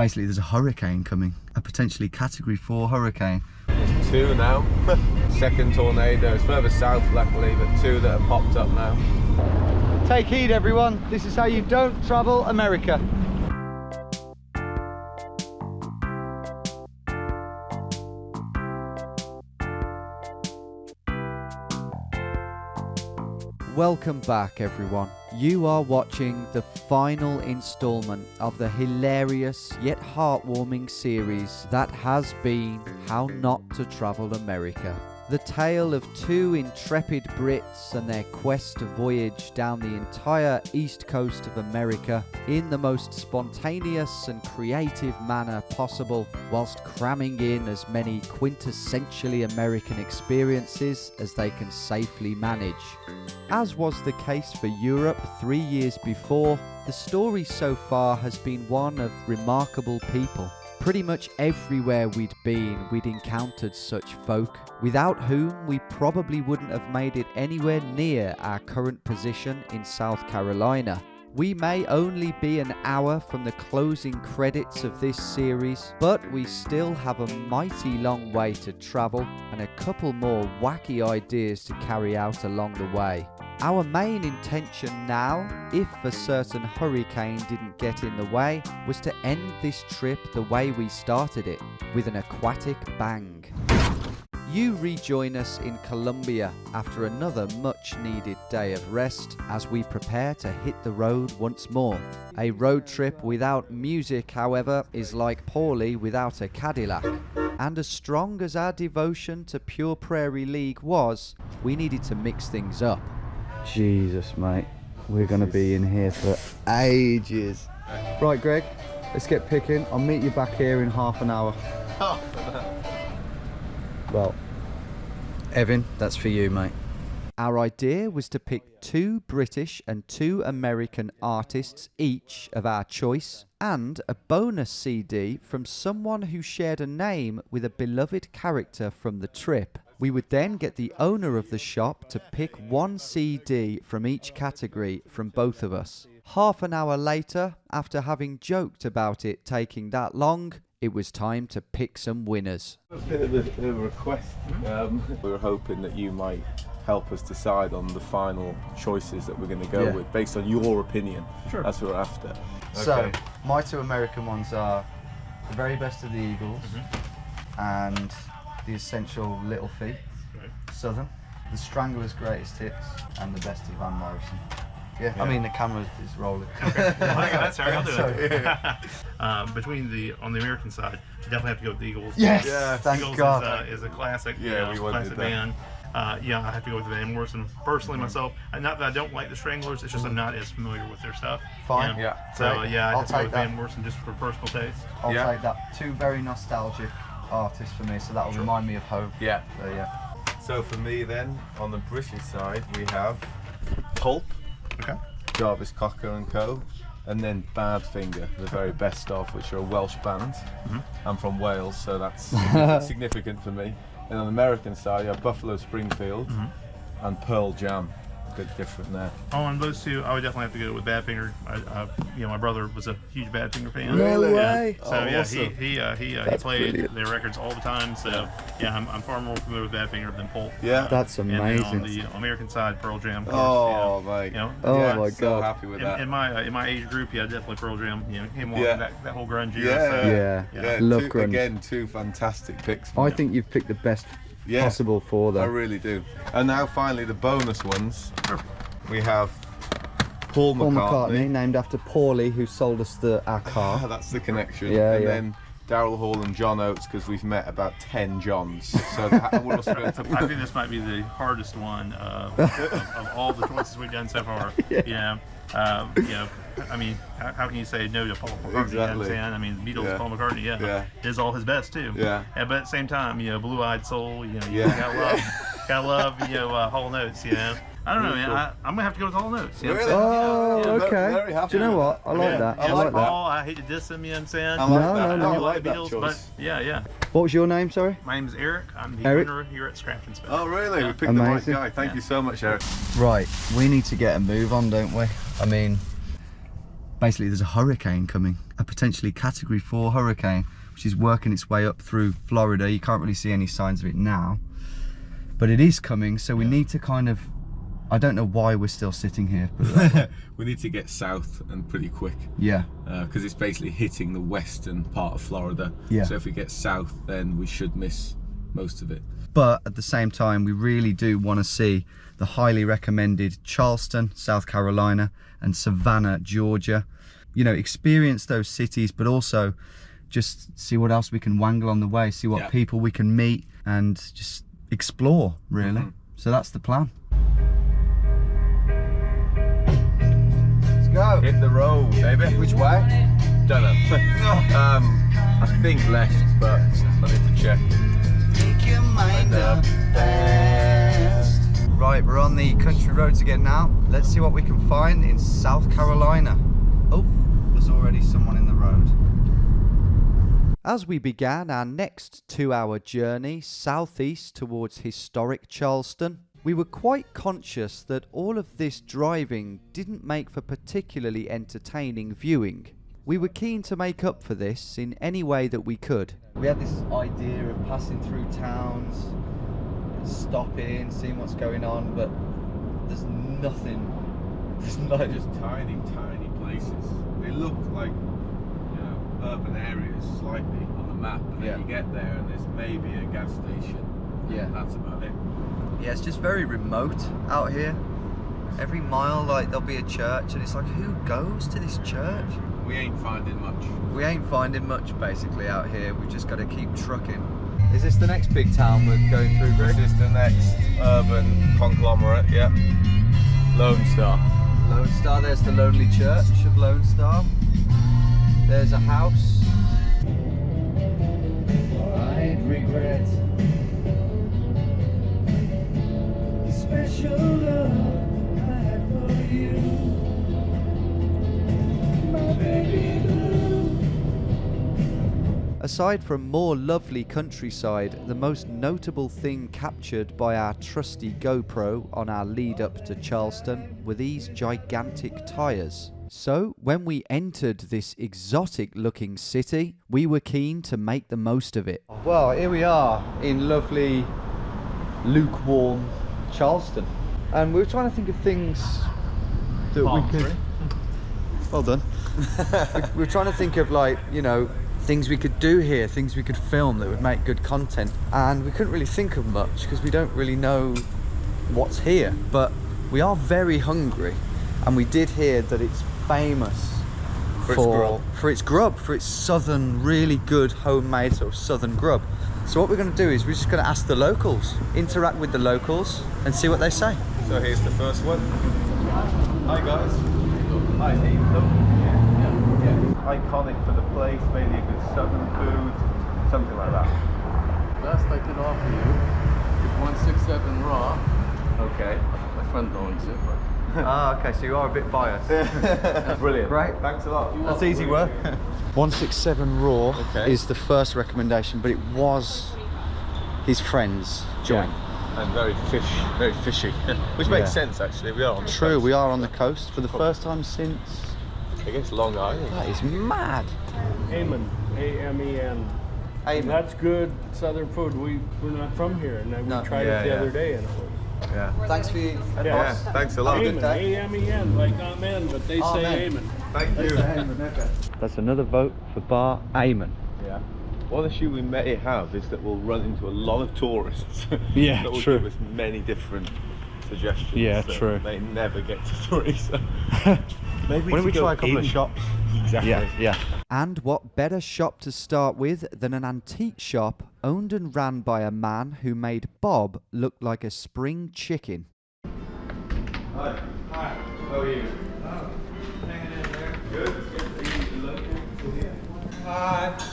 Basically, there's a hurricane coming, a potentially Category 4 hurricane. There's 2 now. Second tornado. It's further south, luckily, but 2 that have popped up now. Take heed, everyone. This is how you don't travel America. Welcome back, everyone. You are watching the final installment of the hilarious yet heartwarming series that has been How Not to Travel America. The tale of 2 intrepid Brits and their quest to voyage down the entire east coast of America in the most spontaneous and creative manner possible, whilst cramming in as many quintessentially American experiences as they can safely manage. As was the case for Europe 3 years before, the story so far has been one of remarkable people. Pretty much everywhere we'd been, we'd encountered such folk, without whom we probably wouldn't have made it anywhere near our current position in South Carolina. We may only be an hour from the closing credits of this series, but we still have a mighty long way to travel and a couple more wacky ideas to carry out along the way. Our main intention now, if a certain hurricane didn't get in the way, was to end this trip the way we started it, with an aquatic bang. You rejoin us in Colombia after another much needed day of rest as we prepare to hit the road once more. A road trip without music, however, is like Paulie without a Cadillac. And as strong as our devotion to Pure Prairie League was, we needed to mix things up. Jesus, mate, we're going to be in here for ages. Right, Greg, let's get picking. I'll meet you back here in half an hour. Well, Evan, that's for you, mate. Our idea was to pick 2 British and 2 American artists, each of our choice, and a bonus CD from someone who shared a name with a beloved character from the trip. We would then get the owner of the shop to pick 1 CD from each category from both of us. Half an hour later, after having joked about it taking that long, it was time to pick some winners. A bit of a request. We were hoping that you might help us decide on the final choices that we're going to go with, based on your opinion. Sure. That's what we're after. So, my 2 American ones are The Very Best of the Eagles and The Essential Little Feat, Southern, The Strangler's Greatest Hits, and The Best of Van Morrison. Yeah, I mean the camera is rolling. Okay, that's all right, I'll do it. On the American side, you definitely have to go with the Eagles. Yes, thank Eagles God. Is a classic, we classic band. I have to go with Van Morrison personally myself. Not that I don't like the Stranglers, it's just I'm not as familiar with their stuff. Fine. So I have to go with that. Van Morrison just for personal taste. I'll take that. 2 very nostalgic artists for me, so that will remind me of home. Yeah. So So for me then, on the British side, we have Pulp. Okay. Jarvis Cocker and Co. And then Badfinger, the very best of, which are a Welsh band. I'm from Wales, so that's significant for me. And on the American side, you have Buffalo Springfield and Pearl Jam. A bit different there. On those 2, I would definitely have to go with Badfinger. My brother was a huge Badfinger fan. No way. So awesome. he played brilliant. their records all the time. So I'm far more familiar with Badfinger than Pulp. Yeah. That's amazing. And then on the American side, Pearl Jam. Of course, Oh, mate. Oh my so God. happy with that. In my age group, definitely Pearl Jam. Came along that whole grunge Yeah. era. Love two, grunge. Again, 2 fantastic picks. I think you've picked the best possible for I them. really do. And now finally the bonus ones. We have Paul McCartney, named after Paulie, who sold us our car. That's the connection. Yeah, and yeah. then Daryl Hall and John Oates, because we've met about 10 Johns. So we're also going to I think this might be the hardest one of all the choices we've done so far. I mean, how can you say no to Paul McCartney? Exactly. You know what I'm saying? I mean, the Beatles, Paul McCartney, is all his best too. Yeah. But at the same time, Blue-Eyed Soul, you gotta love, Hall & Oates, I don't know, man. I'm gonna have to go with Hall & Oates. You know what I'm saying? Oh, okay. Very happy Do you know with what? I like that. I like that. Paul, I hate to diss him, you know what I'm saying? I like that. No. I I like the that Beatles, choice. but yeah. What was your name, sorry? My name is Eric. I'm the Eric? owner here at Scratch and Spell. Oh, really? We picked Amazing. the right guy. Thank you so much, Eric. Right, we need to get a move on, don't we? I mean, basically there's a hurricane coming, a potentially category 4 hurricane, which is working its way up through Florida. You can't really see any signs of it now, but it is coming, so we need to kind of, I don't know why we're still sitting here, but we need to get south and pretty quick. Yeah. Because it's basically hitting the western part of Florida. Yeah. So if we get south, then we should miss most of it. But at the same time, we really do want to see the highly recommended Charleston, South Carolina, and Savannah, Georgia. You know, experience those cities, but also just see what else we can wangle on the way, see what people we can meet, and just explore, really. So that's the plan. Go. Hit the road, baby. Which way? Don't know. I think left, but I need to check. Make your mind up fast. Right, we're on the country roads again now. Let's see what we can find in South Carolina. Oh, there's already someone in the road. As we began our next 2-hour journey southeast towards historic Charleston, we were quite conscious that all of this driving didn't make for particularly entertaining viewing. We were keen to make up for this in any way that we could. We had this idea of passing through towns, stopping, seeing what's going on, but there's nothing. There's like just tiny places. They look like, you know, urban areas slightly on the map, and then you get there and there's maybe a gas station. Yeah, that's about it. Yeah, it's just very remote out here. Every mile, like, there'll be a church, and it's like, who goes to this church? We ain't finding much. We ain't finding much, basically, out here. We've just got to keep trucking. Is this the next big town we're going through, Greg? This is the next urban conglomerate, yeah. Lone Star. Lone Star, there's the lonely church of Lone Star. There's a house. I'd regret special love I had for you, my baby blue. Aside from more lovely countryside, the most notable thing captured by our trusty GoPro on our lead up to Charleston were these gigantic tyres. So when we entered this exotic looking city, we were keen to make the most of it. Well, here we are in lovely, lukewarm Charleston, and we were trying to think of things that we could. Well done. we were trying to think of, like, you know, things we could do here, things we could film that would make good content, and we couldn't really think of much because we don't really know what's here. But we are very hungry, and we did hear that it's famous for its grub, for its southern, really good homemade sort of southern grub. So what we're going to do is we're just going to ask the locals, interact with the locals, and see what they say. So here's the first one. Hi guys. Hi, hey, look. Yeah. Iconic for the place, maybe a good southern food, something like that. Best I can offer you is 167 raw. Okay. My friend owns it, but... Ah, okay, so you are a bit biased. Brilliant. Great. Thanks a lot. That's easy work. 167 raw is the first recommendation, but it was his friend's joint. Yeah. And very fishy. Which makes sense, actually. We are on the coast. We are on the coast for the first time since, I guess, Long Island. that is mad. Amen, A-M-E-N. Amen. That's good southern food. We're not from here, and we tried it the other day, and it was. Yeah. Thanks for your advice. Yeah, thanks a lot. Amen, A-M-E-N, like amen, but they say amen. Thank you. That's another vote for Bar Amen. Yeah. One issue we may have is that we'll run into a lot of tourists. Yeah, that will true. give us many different suggestions. Yeah, that true. They never get to three, so maybe Why don't we go try a couple of in. shops? Exactly. Yeah. And what better shop to start with than an antique shop owned and ran by a man who made Bob look like a spring chicken. Hi. Hi. How are you? Hanging in there. Good. Are you local here?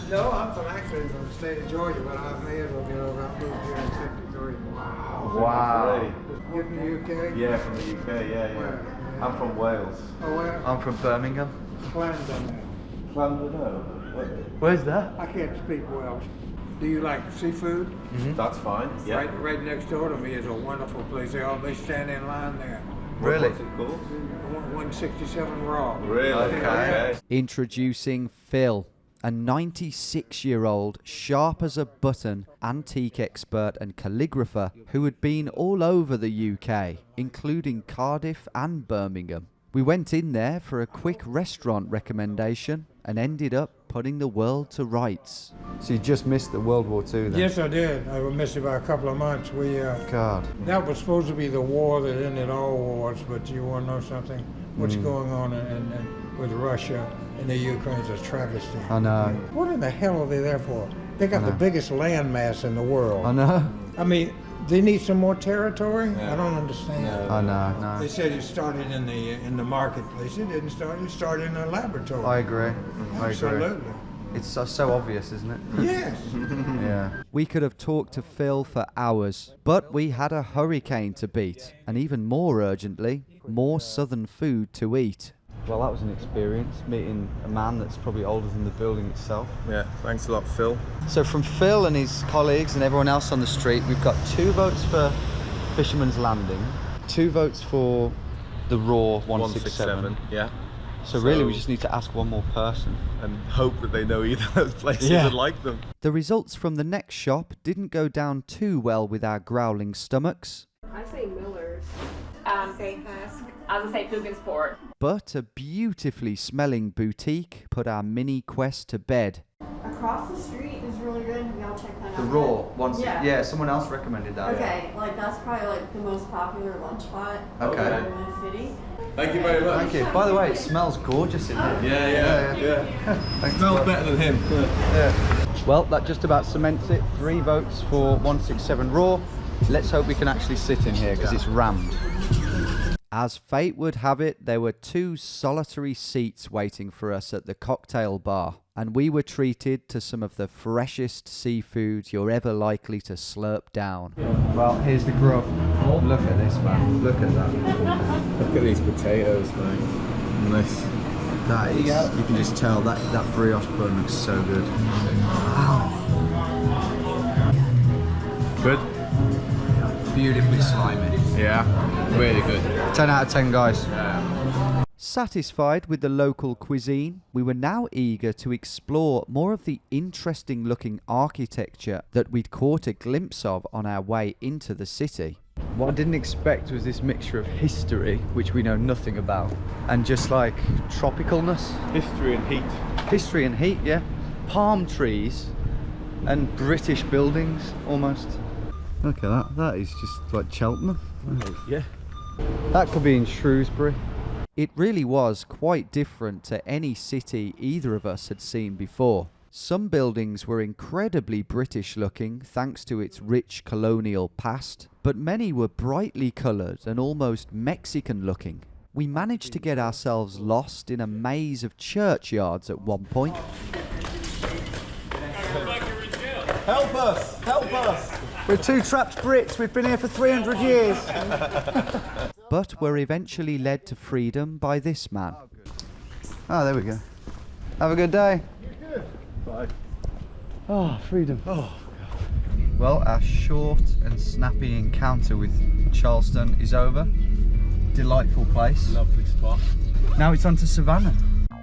No, I'm actually from the state of Georgia, but I may as well get over. I moved here in 53. Wow. You from the UK? Yeah, from the UK. Yeah. I'm from Wales. Oh, where? I'm from Birmingham. Clarendon. Where's that? I can't speak Welsh. Do you like seafood? That's fine. Yeah. Right next door to me is a wonderful place. They stand in line there. Really? What's it called? 167 raw. Really? Okay. Introducing Phil, a 96-year-old, sharp as a button, antique expert and calligrapher who had been all over the UK, including Cardiff and Birmingham. We went in there for a quick restaurant recommendation and ended up putting the world to rights. So you just missed the World War II then? Yes, I did. I missed it by a couple of months. God. That was supposed to be the war that ended all wars, but you want to know something? What's going on with Russia and the Ukraine is a travesty. I know. What in the hell are they there for? They got the biggest landmass in the world. I know. I mean, they need some more territory? I don't understand. I know. No. They said it started in the marketplace. It didn't start. It started in a laboratory. I agree. Absolutely. It's so obvious, isn't it? Yes. Yeah. We could have talked to Phil for hours, but we had a hurricane to beat, and even more urgently, more southern food to eat. Well, that was an experience, meeting a man that's probably older than the building itself. Yeah, thanks a lot, Phil. So from Phil and his colleagues and everyone else on the street, we've got 2 votes for Fisherman's Landing, 2 votes for the Raw 167. Yeah. So really we just need to ask one more person. And hope that they know either of those places and like them. The results from the next shop didn't go down too well with our growling stomachs. I say Miller's. Say Husk. I was gonna say Puginsport. But a beautifully smelling boutique put our mini quest to bed. Across the street is really good. Y'all check that out. The Raw, Yeah. Someone else recommended that. Okay, like that's probably like the most popular lunch spot Okay. in the city. Thank you very much. Thank you. By the way, it smells gorgeous in here. Yeah. Thanks. Smells better than him. Well, that just about cements it. 3 votes for 167 Raw. Let's hope we can actually sit in here because it's rammed. As fate would have it, there were 2 solitary seats waiting for us at the cocktail bar, and we were treated to some of the freshest seafood you're ever likely to slurp down. Well, here's the grub. Look at this, man. Look at that. Look at these potatoes, man. Nice. That is, you can just tell that brioche bun looks so good. Good? Beautifully slimy. Yeah, really good. 10 out of 10, guys. Satisfied with the local cuisine, we were now eager to explore more of the interesting looking architecture that we'd caught a glimpse of on our way into the city. What I didn't expect was this mixture of history, which we know nothing about, and just like tropicalness. History and heat. History and heat, yeah. Palm trees and British buildings, almost. Look at that. That is just like Cheltenham. Yeah. That could be in Shrewsbury. It really was quite different to any city either of us had seen before. Some buildings were incredibly British looking thanks to its rich colonial past, but many were brightly coloured and almost Mexican looking. We managed to get ourselves lost in a maze of churchyards at one point. Help us! Help us! We're 2 trapped Brits, we've been here for 300 years. But were eventually led to freedom by this man. Oh, there we go. Have a good day. You're good. Bye. Oh, freedom. Oh, God. Well, our short and snappy encounter with Charleston is over. Delightful place. Lovely spot. Now it's on to Savannah.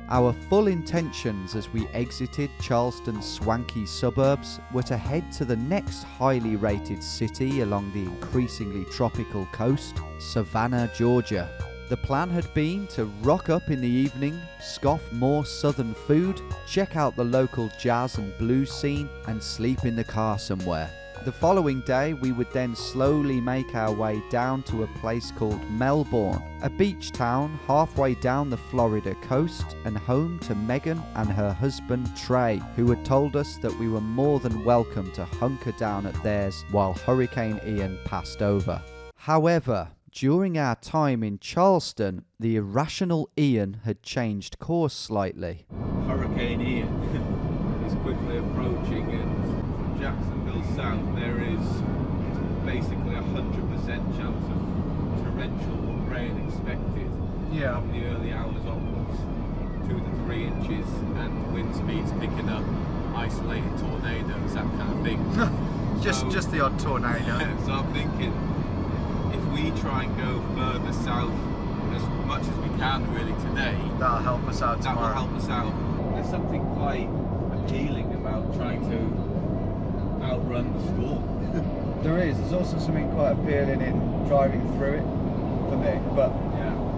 Our full intentions as we exited Charleston's swanky suburbs were to head to the next highly rated city along the increasingly tropical coast, Savannah, Georgia. The plan had been to rock up in the evening, scoff more southern food, check out the local jazz and blues scene, and sleep in the car somewhere. The following day, we would then slowly make our way down to a place called Melbourne, a beach town halfway down the Florida coast and home to Megan and her husband Trey, who had told us that we were more than welcome to hunker down at theirs while Hurricane Ian passed over. However, during our time in Charleston, the irrational Ian had changed course slightly. Hurricane Ian is quickly approaching, and from Jacksonville south there is basically 100% chance of torrential rain expected from the early hours onwards, 2 to 3 inches, and wind speeds picking up, isolated tornadoes, that kind of thing. Just the odd tornado. So I'm thinking, if we try and go further south as much as we can really today, That'll help us out that will tomorrow. help us out. There's something quite appealing about trying to outrun the storm. There is. There's also something quite appealing in driving through it for me. But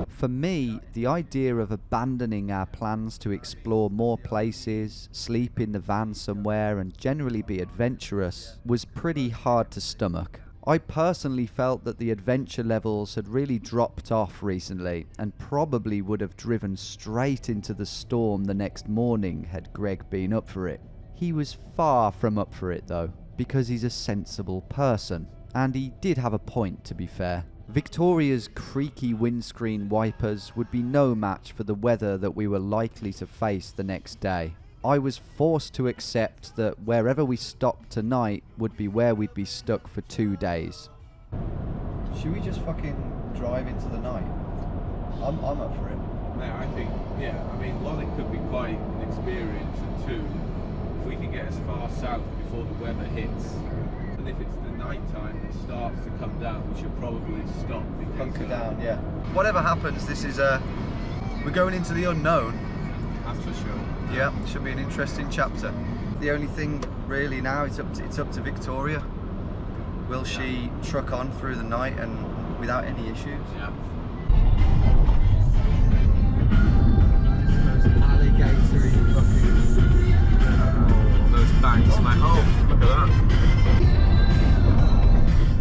for me, the idea of abandoning our plans to explore more places, sleep in the van somewhere, and generally be adventurous was pretty hard to stomach. I personally felt that the adventure levels had really dropped off recently and probably would have driven straight into the storm the next morning had Greg been up for it. He was far from up for it though, because he's a sensible person. And he did have a point, to be fair. Victoria's creaky windscreen wipers would be no match for the weather that we were likely to face the next day. I was forced to accept that wherever we stopped tonight would be where we'd be stuck for 2 days. Should we just fucking drive into the night? I'm up for it. No, I think, yeah, I mean, one, it could be quite an experience, and two, if we can get as far south before the weather hits, and if it's the night time that starts to come down, we should probably stop. Hunker down, yeah. Whatever happens, this is we're going into the unknown. That's for sure. Yeah, should be an interesting chapter. The only thing really now is it's up to Victoria. Will she truck on through the night and without any issues? Yeah. Those alligatory fucking Those banks, mate. Oh, look at that.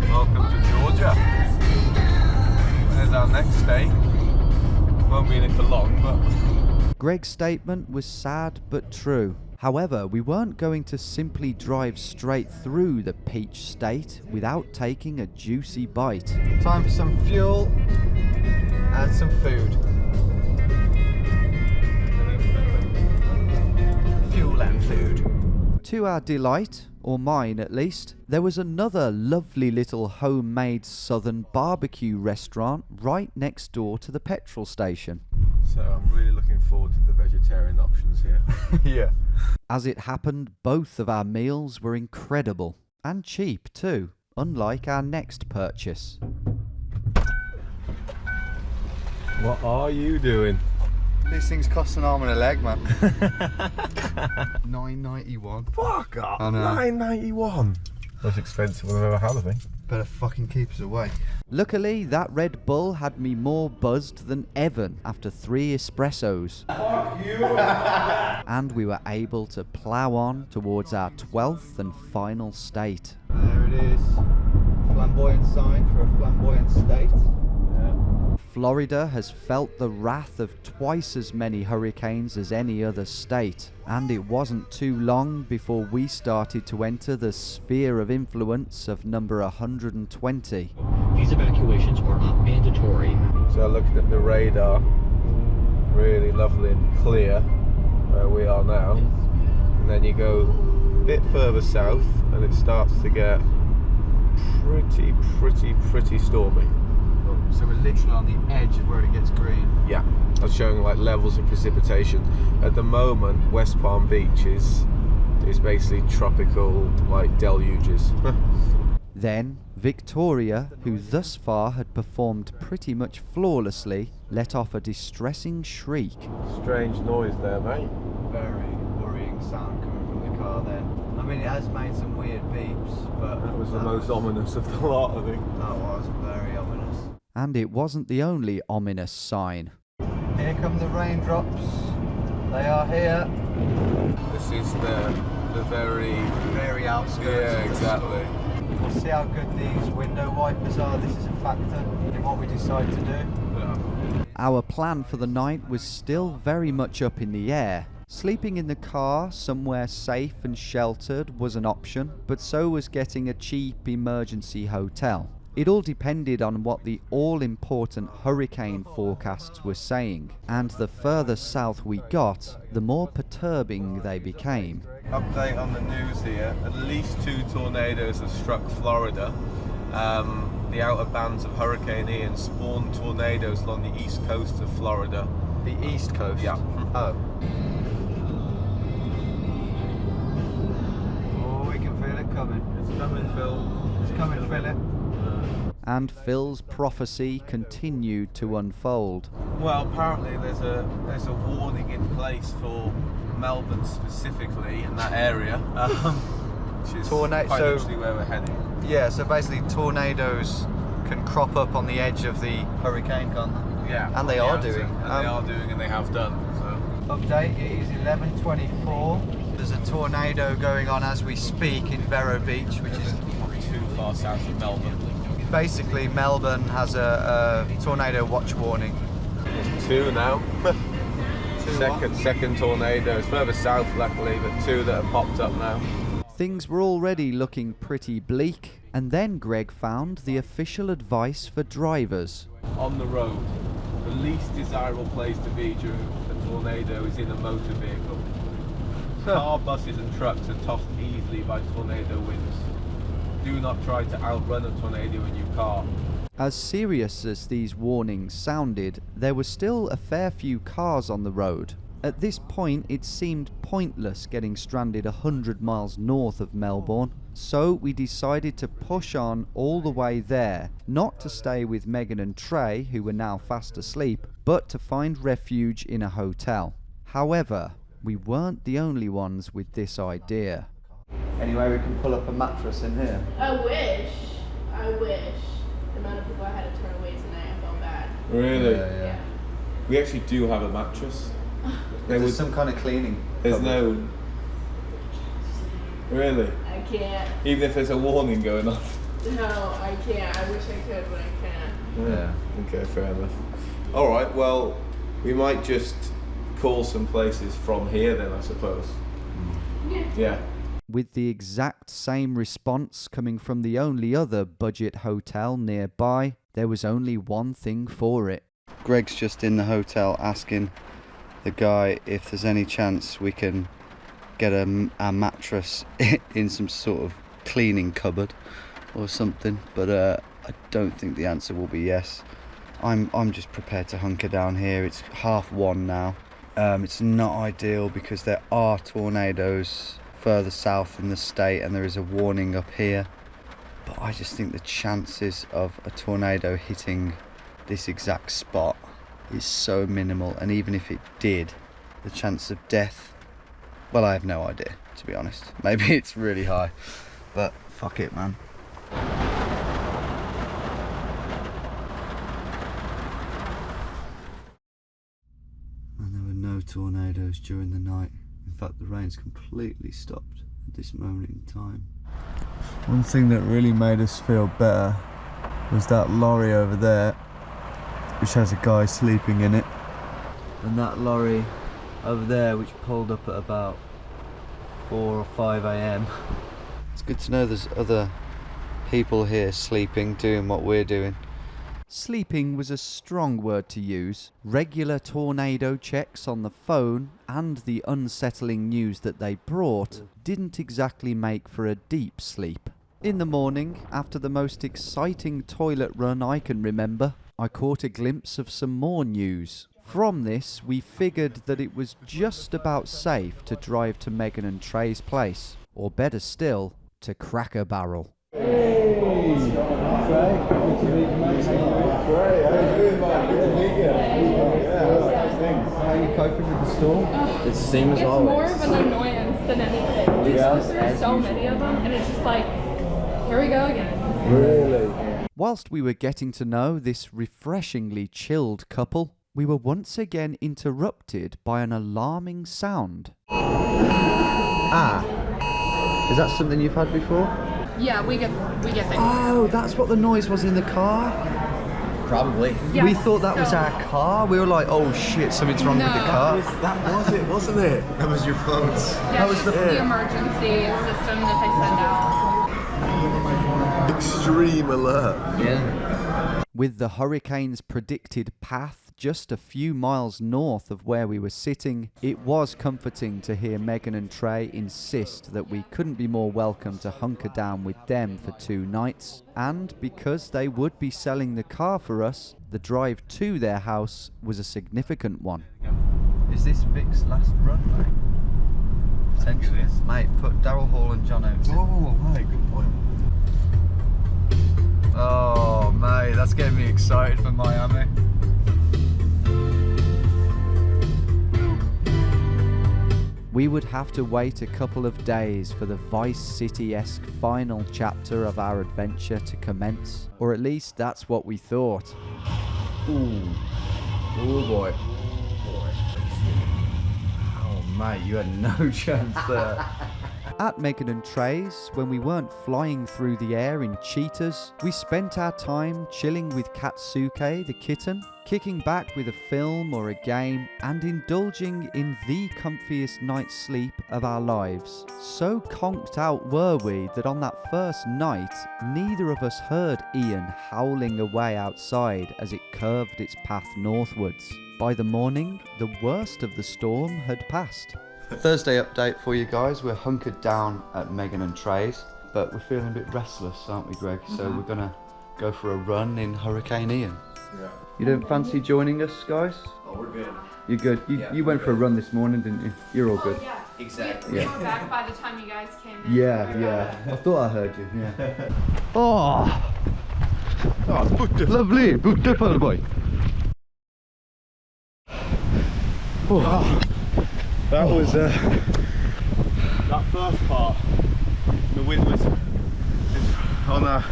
Welcome to Georgia. There's our next stay. Won't be in it for long, but... Greg's statement was sad but true. However, we weren't going to simply drive straight through the peach state without taking a juicy bite. Time for some fuel and some food. Fuel and food. To our delight, or mine at least, there was another lovely little homemade southern barbecue restaurant right next door to the petrol station. So I'm really looking forward to the vegetarian options here. Yeah. As it happened, both of our meals were incredible. And cheap too, unlike our next purchase. What are you doing? These things cost an arm and a leg, man. $9.91. Fuck off! I know. $9.91. Most expensive I've ever had, I think. Better fucking keep us away. Luckily, that Red Bull had me more buzzed than Evan after 3 espressos. Fuck you! And we were able to plough on towards our 12th and final state. There it is. Flamboyant sign for a flamboyant state. Florida has felt the wrath of twice as many hurricanes as any other state, and it wasn't too long before we started to enter the sphere of influence of number 120. These evacuations are not mandatory. So looking at the radar, really lovely and clear where we are now, and then you go a bit further south and it starts to get pretty stormy. So we're literally on the edge of where it gets green. Yeah, that's showing like levels of precipitation. At the moment, West Palm Beach is basically tropical, like deluges. Then, Victoria, who thus far had performed pretty much flawlessly, let off a distressing shriek. Strange noise there, mate. Very worrying sound coming from the car then. I mean, it has made some weird beeps, but... That was the most ominous of the lot, I think. That was very ominous. And it wasn't the only ominous sign. Here come the raindrops. They are here. This is the very outskirts. Yeah, of the exactly. storm. We'll see how good these window wipers are. This is a factor in what we decide to do. Yeah. Our plan for the night was still very much up in the air. Sleeping in the car somewhere safe and sheltered was an option, but so was getting a cheap emergency hotel. It all depended on what the all-important hurricane forecasts were saying, and the further south we got, the more perturbing they became. Update on the news here. At least 2 tornadoes have struck Florida. The outer bands of Hurricane Ian spawned tornadoes along the east coast of Florida. The east coast? Yeah. Oh. Oh, we can feel it coming. It's coming, Phil. It's coming, Philip. and Phil's prophecy continued to unfold. Well, apparently there's a warning in place for Melbourne specifically in that area, which is quite literally where we're heading. Yeah, so basically tornadoes can crop up on the edge of the hurricane, can't they? Yeah. And they are doing. And they have done. So. Update, it is 11:24. There's a tornado going on as we speak in Vero Beach, which is not too far south of Melbourne. Basically, Melbourne has a tornado watch warning. There's 2 now. Second tornado. It's further south, luckily, but 2 that have popped up now. Things were already looking pretty bleak, and then Greg found the official advice for drivers. On the road, the least desirable place to be during a tornado is in a motor vehicle. Car, buses and trucks are tossed easily by tornado winds. Do not try to outrun a tornado in your car. As serious as these warnings sounded, there were still a fair few cars on the road. At this point, it seemed pointless getting stranded 100 miles north of Melbourne, so we decided to push on all the way there, not to stay with Megan and Trey, who were now fast asleep, but to find refuge in a hotel. However, we weren't the only ones with this idea. Anyway, we can pull up a mattress in here. I wish. The amount of people I had to turn away tonight, I felt bad. Really? Yeah. We actually do have a mattress. There's some kind of cleaning. There's no... Really? I can't. Even if there's a warning going on? No, I can't. I wish I could, but I can't. Yeah. Okay, fair enough. Alright, well, we might just call some places from here then, I suppose. Yeah. With the exact same response coming from the only other budget hotel nearby, there was only one thing for it. Greg's just in the hotel asking the guy if there's any chance we can get a mattress in some sort of cleaning cupboard or something, but I don't think the answer will be yes. I'm just prepared to hunker down here. It's 1:30 now. It's not ideal because there are tornadoes further south in the state and there is a warning up here, but I just think the chances of a tornado hitting this exact spot is so minimal, and even if it did, the chance of death, well, I have no idea, to be honest. Maybe it's really high, but fuck it, man. And there were no tornadoes during the night. In fact, the rain's completely stopped at this moment in time. One thing that really made us feel better was that lorry over there, which has a guy sleeping in it, and that lorry over there which pulled up at about 4 or 5 a.m. It's good to know there's other people here sleeping, doing what we're doing. Sleeping was a strong word to use. Regular tornado checks on the phone and the unsettling news that they brought didn't exactly make for a deep sleep. In the morning, after the most exciting toilet run I can remember, I caught a glimpse of some more news. From this, we figured that it was just about safe to drive to Megan and Trey's place, or better still, to Cracker Barrel. Hey, Trey, good to meet you, mate. Trey, how you doing, mate? Good to meet you. How are you coping with the storm? It's the same as always. It's more of an annoyance than anything. We go through so many of them, and it's just like, here we go again. Really? Whilst we were getting to know this refreshingly chilled couple, we were once again interrupted by an alarming sound. Is that something you've had before? Yeah, we get things. Oh, that's what the noise was in the car? Probably. Yes. We thought that was our car. We were like, oh shit, something's wrong with the car. That was it, wasn't it? That was your phones. Yeah, that was the emergency system that they send out. Extreme alert. Yeah. With the hurricane's predicted path just a few miles north of where we were sitting, it was comforting to hear Megan and Trey insist that we couldn't be more welcome to hunker down with them for 2 nights. And because they would be selling the car for us, the drive to their house was a significant one. Is this Vic's last run, mate? Potentially. Mate, put Daryl Hall and John Oates in. Oh, right, good point. Oh mate, that's getting me excited for Miami. We would have to wait a couple of days for the Vice City-esque final chapter of our adventure to commence, or at least that's what we thought. Ooh. Oh boy. Oh mate, you had no chance there. At Megan and Trey's, when we weren't flying through the air in cheetahs, we spent our time chilling with Katsuke the kitten, kicking back with a film or a game, and indulging in the comfiest night's sleep of our lives. So conked out were we that on that first night, neither of us heard Ian howling away outside as it curved its path northwards. By the morning, the worst of the storm had passed. Thursday update for you guys. We're hunkered down at Megan and Trey's, but we're feeling a bit restless, aren't we, Greg? So we're gonna go for a run in Hurricane Ian. Yeah. You don't fancy joining us, guys? Oh, we're good. You're good. You went for a run this morning, didn't you? You're all good. Yeah. Exactly. We were back by the time you guys came in. Yeah. I thought I heard you. Yeah. Oh, lovely, beautiful boy. Oh. That was that first part. The wind was on a.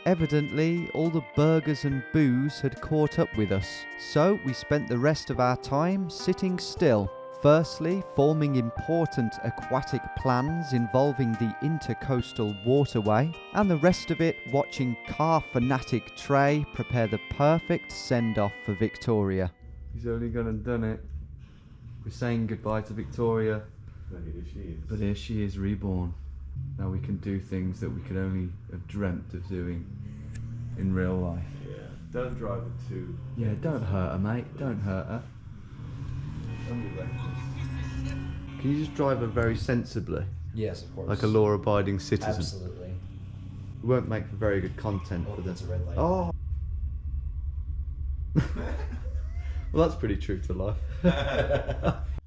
Evidently, all the burgers and booze had caught up with us, so we spent the rest of our time sitting still. Firstly, forming important aquatic plans involving the intercoastal waterway, and the rest of it watching car fanatic Trey prepare the perfect send-off for Victoria. He's only gone and done it. We're saying goodbye to Victoria, but here she is reborn. Now we can do things that we could only have dreamt of doing in real life. Yeah. Don't drive it too. Yeah, don't hurt her, mate. Don't hurt her. Can you just drive her very sensibly? Yes, of course. Like a law-abiding citizen. Absolutely. We won't make for very good content for That's this. a red light. Oh. Well, that's pretty true to life.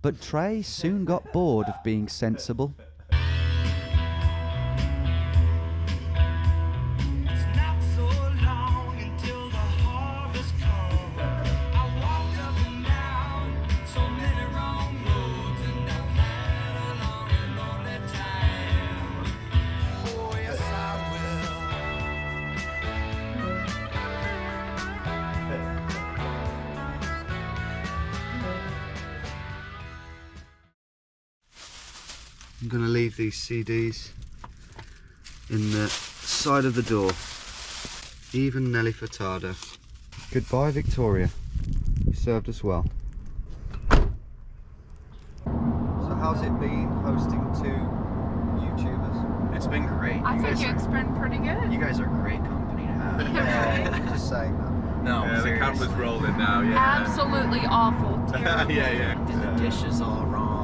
But Trey soon got bored of being sensible. I'm going to leave these CDs in the side of the door. Even Nelly Furtado. Goodbye, Victoria. You served us well. So how's it been hosting two YouTubers? It's been great. I think it's been pretty good. You guys are great company to have. Yeah, just saying that. No, Yeah, the camera's rolling now. Yeah. Absolutely awful. Terrible. yeah. The dishes all wrong.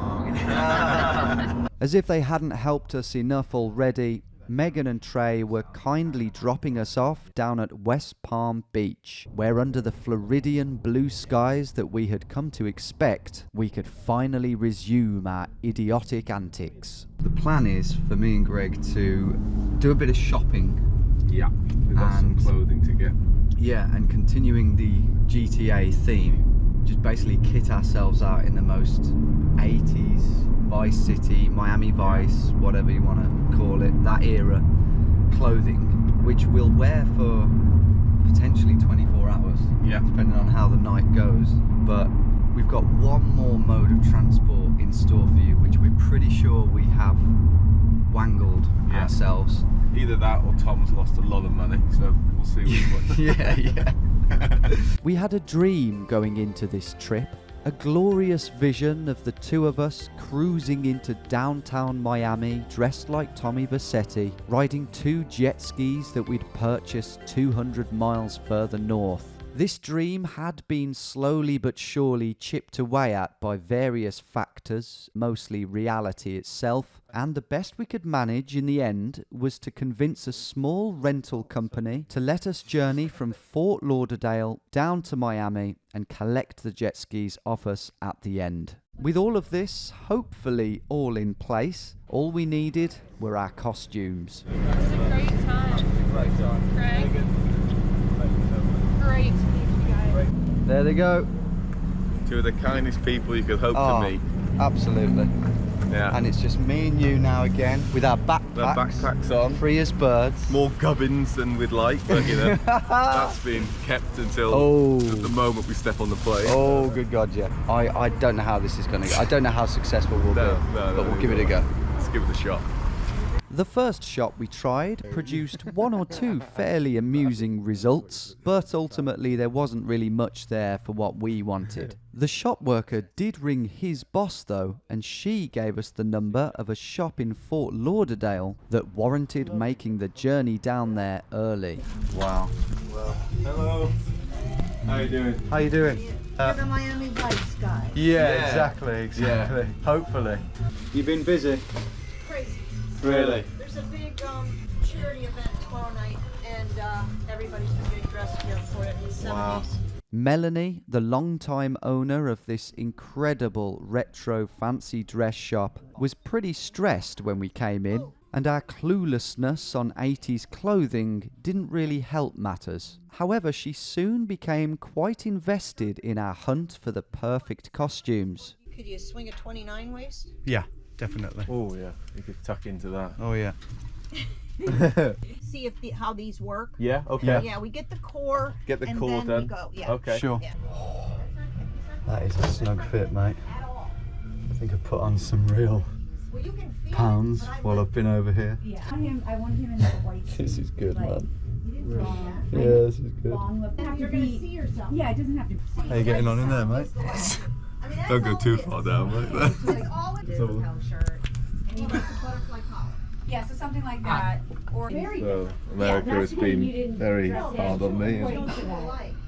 As if they hadn't helped us enough already, Megan and Trey were kindly dropping us off down at West Palm Beach, where under the Floridian blue skies that we had come to expect, we could finally resume our idiotic antics. The plan is for me and Greg to do a bit of shopping. Yeah. We've got some clothing to get. Yeah, and continuing the GTA theme, just basically kit ourselves out in the most 80s Vice City, Miami Vice, whatever you want to call it, that era clothing, which we'll wear for potentially 24 hours, depending on how the night goes. But we've got one more mode of transport in store for you, which we're pretty sure we have wangled ourselves. Either that or Tom's lost a lot of money, so we'll see which one. Yeah. We had a dream going into this trip, a glorious vision of the two of us cruising into downtown Miami dressed like Tommy Vercetti, riding two jet skis that we'd purchased 200 miles further north. This dream had been slowly but surely chipped away at by various factors, mostly reality itself, and the best we could manage in the end was to convince a small rental company to let us journey from Fort Lauderdale down to Miami and collect the jet skis off us at the end. With all of this hopefully all in place, all we needed were our costumes. It was a great time. Right on. Greg. Very good. Thank you so much. Great to meet you guys. There they go. Two of the kindest people you could hope Oh, to meet. absolutely. Yeah. And it's just me and you now again with our backpacks. The backpacks on. Free as birds. More gubbins than we'd like, but you know, that's been kept until the moment we step on the plane. Oh, good God, yeah. I don't know how this is going to go. I don't know how successful we'll be, but we'll give it a go. Let's give it a shot. The first shot we tried produced one or two fairly amusing results, but ultimately there wasn't really much there for what we wanted. The shop worker did ring his boss though, and she gave us the number of a shop in Fort Lauderdale that warranted making the journey down there early. Wow. Well, hello. How you doing? How you doing? You're the Miami Vice guy. Yeah, exactly. Yeah. Hopefully. You've been busy? Crazy. Really? There's a big charity event tomorrow night, and everybody's been getting dressed here for it in the 70s. Wow. Melanie, the longtime owner of this incredible retro fancy dress shop, was pretty stressed when we came in, and our cluelessness on 80s clothing didn't really help matters. However, she soon became quite invested in our hunt for the perfect costumes. Could you swing a 29 waist? Yeah, definitely. Oh yeah, you could tuck into that. Oh yeah. See if how these work. Yeah, okay. Yeah, we get the core. Get the and core then done. We go. Yeah. Okay. Sure. Yeah. That is a snug fit, mate. I think I've put on some real Well, you can feel pounds it, but while I've been over here. Yeah. I want him in the white. This is good, man. Yeah, Yeah, this is good. You're gonna see yourself. Yeah, it doesn't have to. How you getting on in there, mate? Don't go too far down, mate. Yeah, so something like that. Or So America has been very hard on me.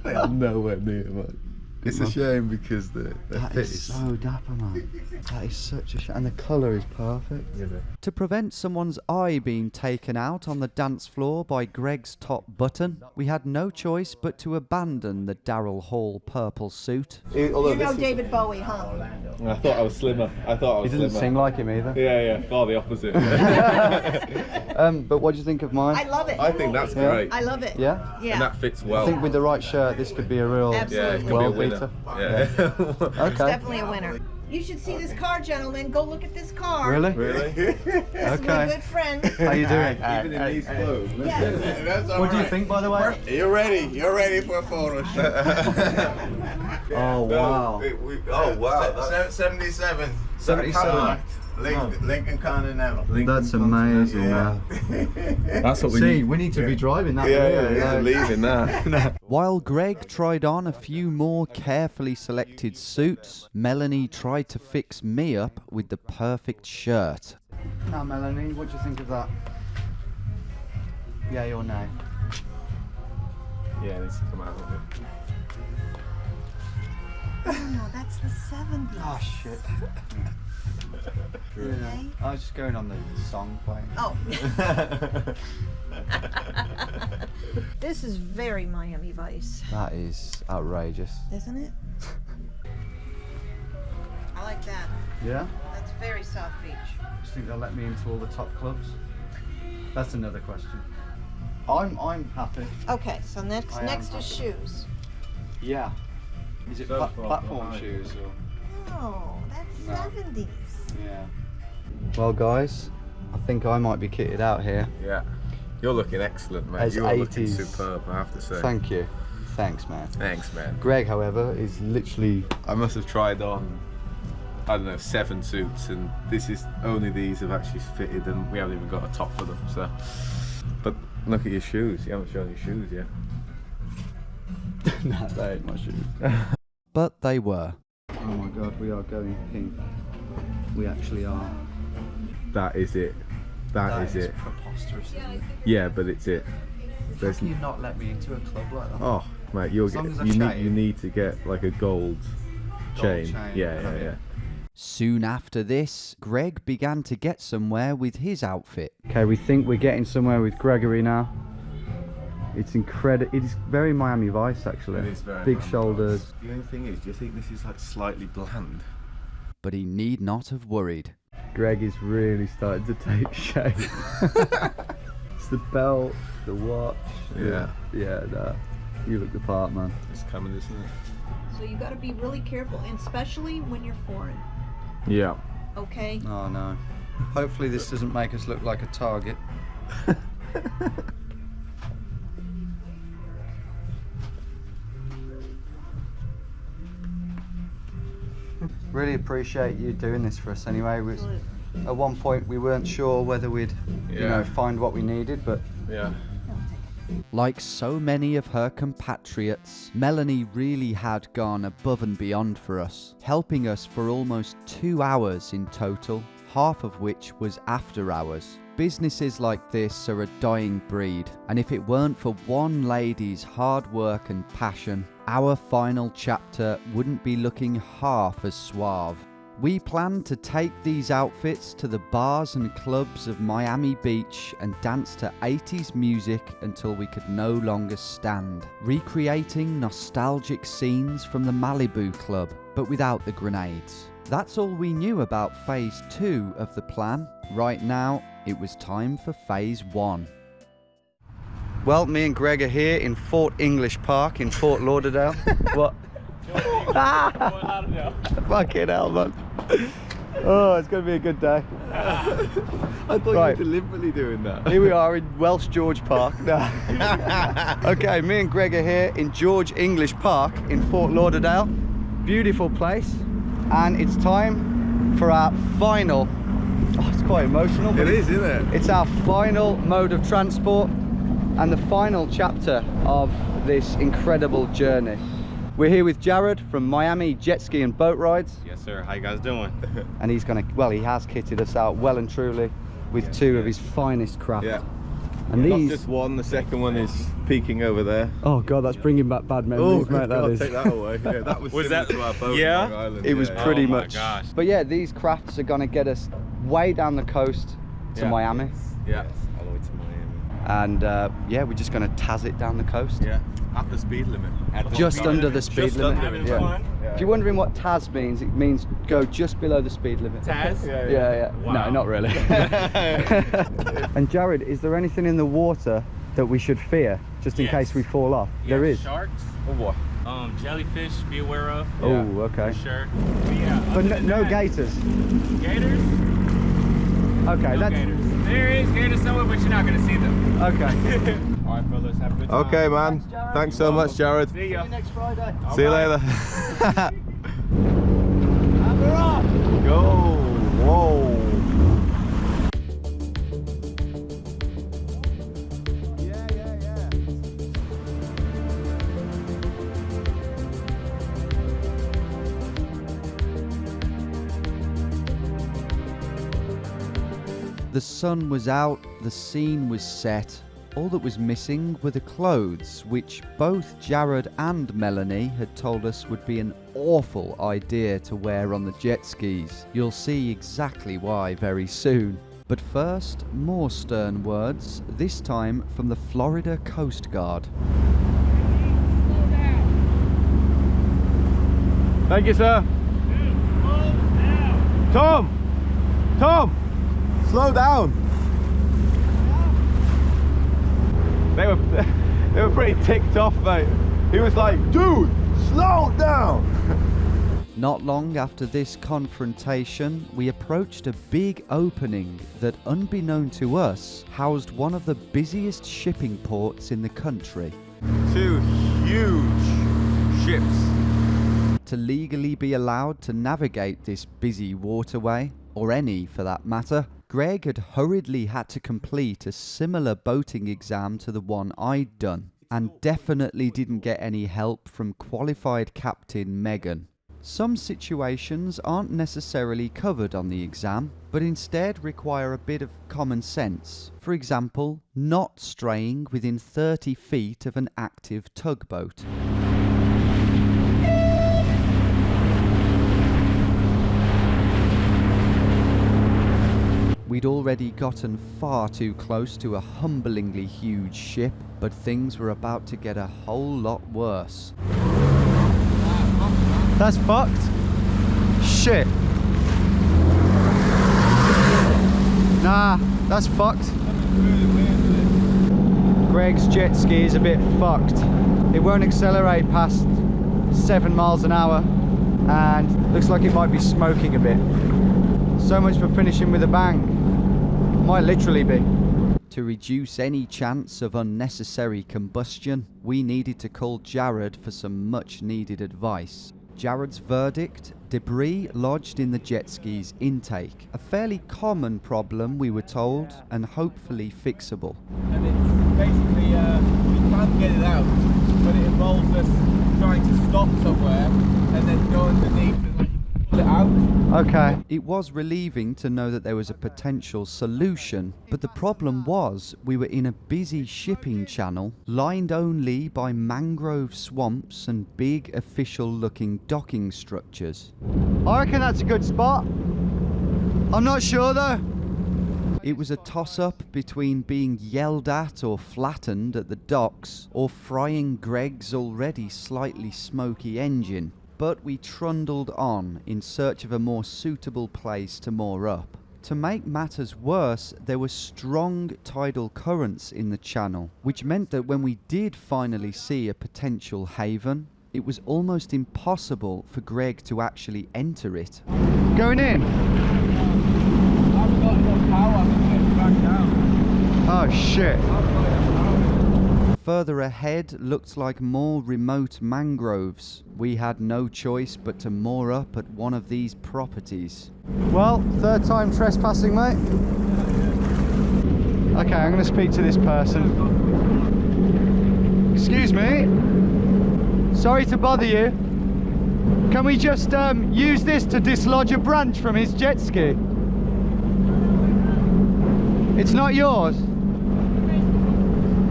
I am nowhere near, man. It's a shame because the That fit is so dapper, man. That is such a shame. And the colour is perfect. you know. To prevent someone's eye being taken out on the dance floor by Greg's top button, we had no choice but to abandon the Darrell Hall purple suit. you know David Bowie, huh? I thought I was slimmer. I thought I was He doesn't slimmer. sing like him either. Yeah, far the opposite. But what do you think of mine? I love it. I think that's Yeah. great. I love it. Yeah? Yeah. And that fits I well. think with the right shirt, this could be a real Yeah, it Absolutely. could be a world winner. beater. Yeah. It's Okay. definitely a winner. You should see this car, gentlemen. Go look at this car. Really? Really? This is my Okay. good friend. How you doing? Even in these clothes. Yes. What do you think, by the way? You're ready for a photo shoot. Oh, wow. Oh wow. 77. 77. Lincoln Continental. That's amazing, man. That's what we See, need. we need to be driving that. Yeah, leaving that. While Greg tried on a few more carefully selected suits, Melanie tried to fix me up with the perfect shirt. Now, Melanie, what do you think of that? Yay or nay? Yeah, it needs to come out of it. Oh, no, that's the 70s. Oh, shit. Yeah. I was just going on the song playing. Oh. This is very Miami Vice, That is outrageous. isn't it? I like that. Yeah? That's very South Beach. Do you think they'll let me into all the top clubs? That's another question. I'm happy. Okay, so next I am is happy. shoes. Yeah. Is it So far platform behind. shoes or? Oh, that's No. 70s. Yeah. Well, guys, I think I might be kitted out here. Yeah. You're looking excellent, mate. As You're looking 80s. superb, I have to say. Thank you. Thanks, man. Thanks, man. Greg, however, is literally. I must have tried on, I don't know, 7 suits, and this is only these have actually fitted, and we haven't even got a top for them. So, but look at your shoes. You haven't shown your shoes yet. Nah, that ain't my shoes. But they were. Oh my god, we are going pink. We actually are. That is it. That is it. Preposterous. Yeah, but it's it. How There's can you not let me into a club like that? Oh, mate, you'll As long get. as I You chat need. You need to get like a gold chain. chain, Yeah. yeah. Soon after this, Greg began to get somewhere with his outfit. Okay, we think we're getting somewhere with Gregory now. It's incredible. It is very Miami Vice, actually. It is very big Miami shoulders. Vice. The only thing is, do you think this is like slightly bland? But he need not have worried. Greg is really starting to take shape. It's the belt, the watch. Yeah. Yeah, no. You look the part, man. It's coming, isn't it? So you got to be really careful, and especially when you're foreign. Yeah. Okay. Oh no. Hopefully this doesn't make us look like a target. Really appreciate you doing this for us anyway. At one point we weren't sure whether we'd find what we needed, but yeah. Like so many of her compatriots, Melanie really had gone above and beyond for us, helping us for almost 2 hours in total, half of which was after hours. Businesses like this are a dying breed, and if it weren't for one lady's hard work and passion, our final chapter wouldn't be looking half as suave. We planned to take these outfits to the bars and clubs of Miami Beach and dance to 80s music until we could no longer stand, recreating nostalgic scenes from the Malibu Club, but without the grenades. That's all we knew about Phase 2 of the plan. Right now, it was time for Phase 1. well, me and Greg are here in Fort English Park in Fort Lauderdale. What? Fucking hell, man. Oh, it's going to be a good day. I thought you were deliberately doing that. Here we are in Welsh George Park. No. Okay, me and Greg are here in George English Park in Fort Lauderdale. Beautiful place. And it's time for our final... Oh, it's quite emotional. But it is, isn't it? It's our final mode of transport and the final chapter of this incredible journey. We're here with Jared from Miami Jet Ski and Boat Rides. Yes, sir. How you guys doing? And he's gonna, well, he has kitted us out well and truly with two of his finest craft. Yeah. And Not these... just one, the second one is peeking over there. Oh God, that's bringing back bad memories, mate. That is. Take that away. Yeah, that was that to our boat yeah? on Long Island. It was pretty much. Gosh. But yeah, these crafts are gonna get us way down the coast to Miami. Yeah. All the way to Miami. And yeah, we're just gonna taz it down the coast. Yeah. At the speed limit. Just under the speed limit. Yeah. If you're wondering what Taz means, it means go just below the speed limit. Taz? Yeah. Wow. No, not really. And Jared, is there anything in the water that we should fear, just in case we fall off? Yeah, there is. Sharks. Or what? Jellyfish, be aware of. Oh, okay. For sure. But yeah. But no gators. Gators? Okay, No gators. There is gators somewhere, but you're not gonna see them. Okay. All right, fellas, have a good time. Okay, man. Thanks so much, Jared. See ya. See you next Friday. See you later. And we're off. Go. Whoa. The sun was out, the scene was set. All that was missing were the clothes, which both Jared and Melanie had told us would be an awful idea to wear on the jet skis. You'll see exactly why very soon. But first, more stern words, this time from the Florida Coast Guard. Thank you, sir. Tom! Slow down! They were pretty ticked off, mate. He was like, dude, slow down! Not long after this confrontation, we approached a big opening that, unbeknown to us, housed one of the busiest shipping ports in the country. 2 huge ships. To legally be allowed to navigate this busy waterway, or any for that matter, Greg had hurriedly had to complete a similar boating exam to the one I'd done, and definitely didn't get any help from qualified Captain Megan. Some situations aren't necessarily covered on the exam, but instead require a bit of common sense. For example, not straying within 30 feet of an active tugboat. We'd already gotten far too close to a humblingly huge ship, but things were about to get a whole lot worse. That's fucked. Shit. Nah, that's fucked. Greg's jet ski is a bit fucked. It won't accelerate past 7 miles an hour and looks like it might be smoking a bit. So much for finishing with a bang. Might literally be. To reduce any chance of unnecessary combustion, we needed to call Jared for some much needed advice. Jared's verdict: debris lodged in the jet ski's intake. A fairly common problem, we were told, and hopefully fixable. And it's basically, we can get it out, but it involves us trying to stop somewhere and then go underneath and like pull it out. Okay. It was relieving to know that there was a potential solution, but the problem was we were in a busy shipping channel, lined only by mangrove swamps and big official-looking docking structures. I reckon that's a good spot. I'm not sure though. It was a toss-up between being yelled at or flattened at the docks, or frying Greg's already slightly smoky engine. But we trundled on in search of a more suitable place to moor up. To make matters worse, there were strong tidal currents in the channel, which meant that when we did finally see a potential haven, it was almost impossible for Greg to actually enter it. Going in? I haven't got enough power to get back down. Oh shit. Further ahead looked like more remote mangroves. We had no choice but to moor up at one of these properties. Well, third time trespassing, mate. Okay, I'm going to speak to this person. Excuse me. Sorry to bother you. Can we just use this to dislodge a branch from his jet ski? It's not yours?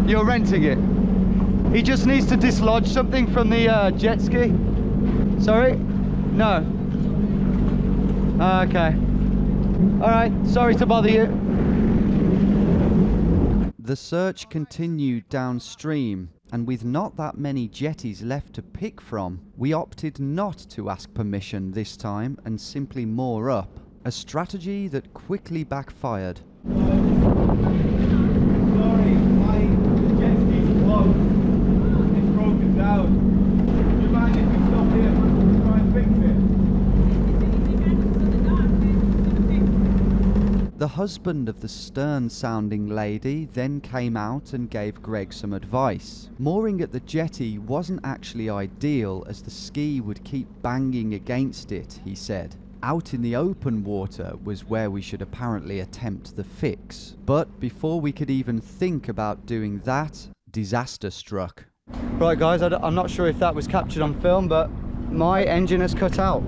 You're renting it. He just needs to dislodge something from the jet ski. Sorry? No. Okay. Alright, sorry to bother you. The search continued downstream, and with not that many jetties left to pick from, we opted not to ask permission this time and simply moor up, a strategy that quickly backfired. Sorry, my jet ski's closed. It's broken down. Do you mind if we stop here and try and fix it? The husband of the stern-sounding lady then came out and gave Greg some advice. Mooring at the jetty wasn't actually ideal, as the ski would keep banging against it, he said. Out in the open water was where we should apparently attempt the fix. But before we could even think about doing that, disaster struck. Right guys, I'm not sure if that was captured on film, but my engine has cut out.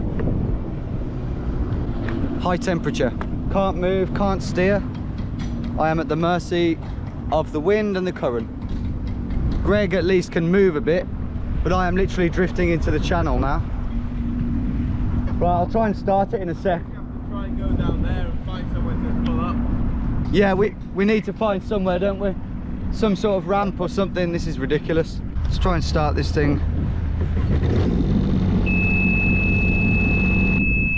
High temperature. Can't move, can't steer. I am at the mercy of the wind and the current. Greg at least can move a bit, but I am literally drifting into the channel now. Right, I'll try and start it in a sec. We have to try and go down there and find somewhere to pull up. Yeah, we need to find somewhere, don't we? Some sort of ramp or something. This is ridiculous. Let's try and start this thing.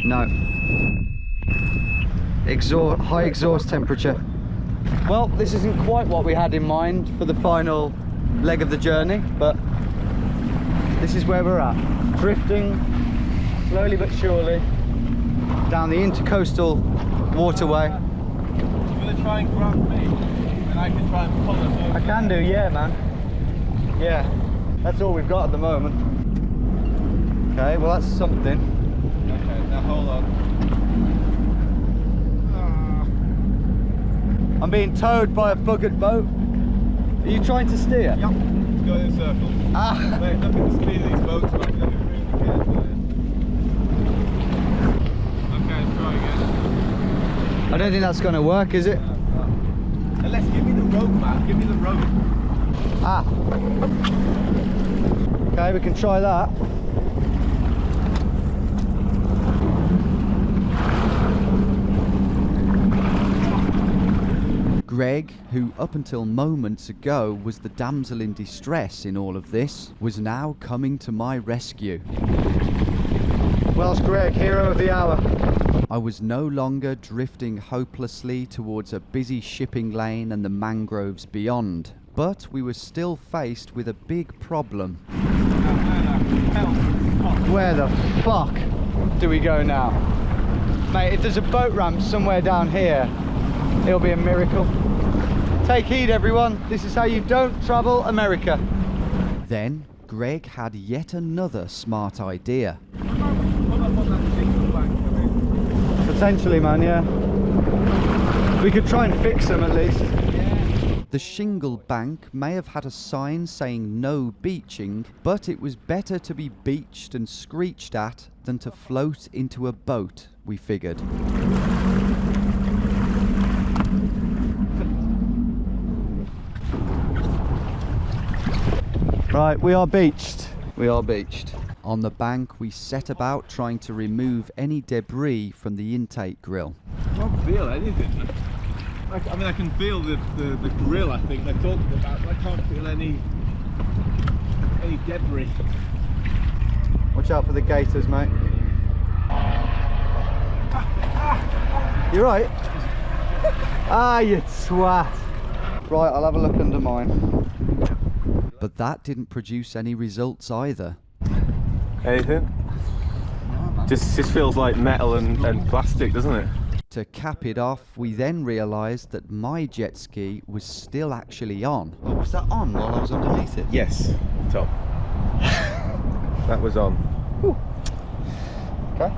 No. High exhaust temperature. Well, this isn't quite what we had in mind for the final leg of the journey, but this is where we're at. Drifting slowly but surely down the intercoastal waterway. You're going to try and grab me and I can try and pull us over. I can do, yeah, man. Yeah, that's all we've got at the moment. Okay, well that's something. Okay, now hold on. I'm being towed by a buggered boat. Are you trying to steer? Yep. Let's go in circles. Ah! Mate, look at the speed of these boats, man. We've got to be really careful here. Okay, let's try again. I don't think that's going to work, is it? Let's give me the rope, man. Give me the rope. Ah. Okay, we can try that. Greg, who up until moments ago was the damsel in distress in all of this, was now coming to my rescue. Welsh Greg, hero of the hour. I was no longer drifting hopelessly towards a busy shipping lane and the mangroves beyond. But we were still faced with a big problem. Where the fuck do we go now? Mate, if there's a boat ramp somewhere down here, it'll be a miracle. Take heed, everyone. This is how you don't travel America. Then Greg had yet another smart idea. Potentially, man, yeah. We could try and fix them at least. The shingle bank may have had a sign saying no beaching, but it was better to be beached and screeched at than to float into a boat, we figured. Right, we are beached. We are beached. On the bank, we set about trying to remove any debris from the intake grill. I don't feel anything. I mean, I can feel the grill, I think they're talking about, but I can't feel any debris. Watch out for the gators, mate. You right? Ah, you twat. Right, I'll have a look under mine. But that didn't produce any results either. Anything? Just feels like metal and plastic, doesn't it? To cap it off, we then realised that my jet ski was still actually on. Oh, was that on while I was underneath it? Yes, top. That was on. Whew. Okay.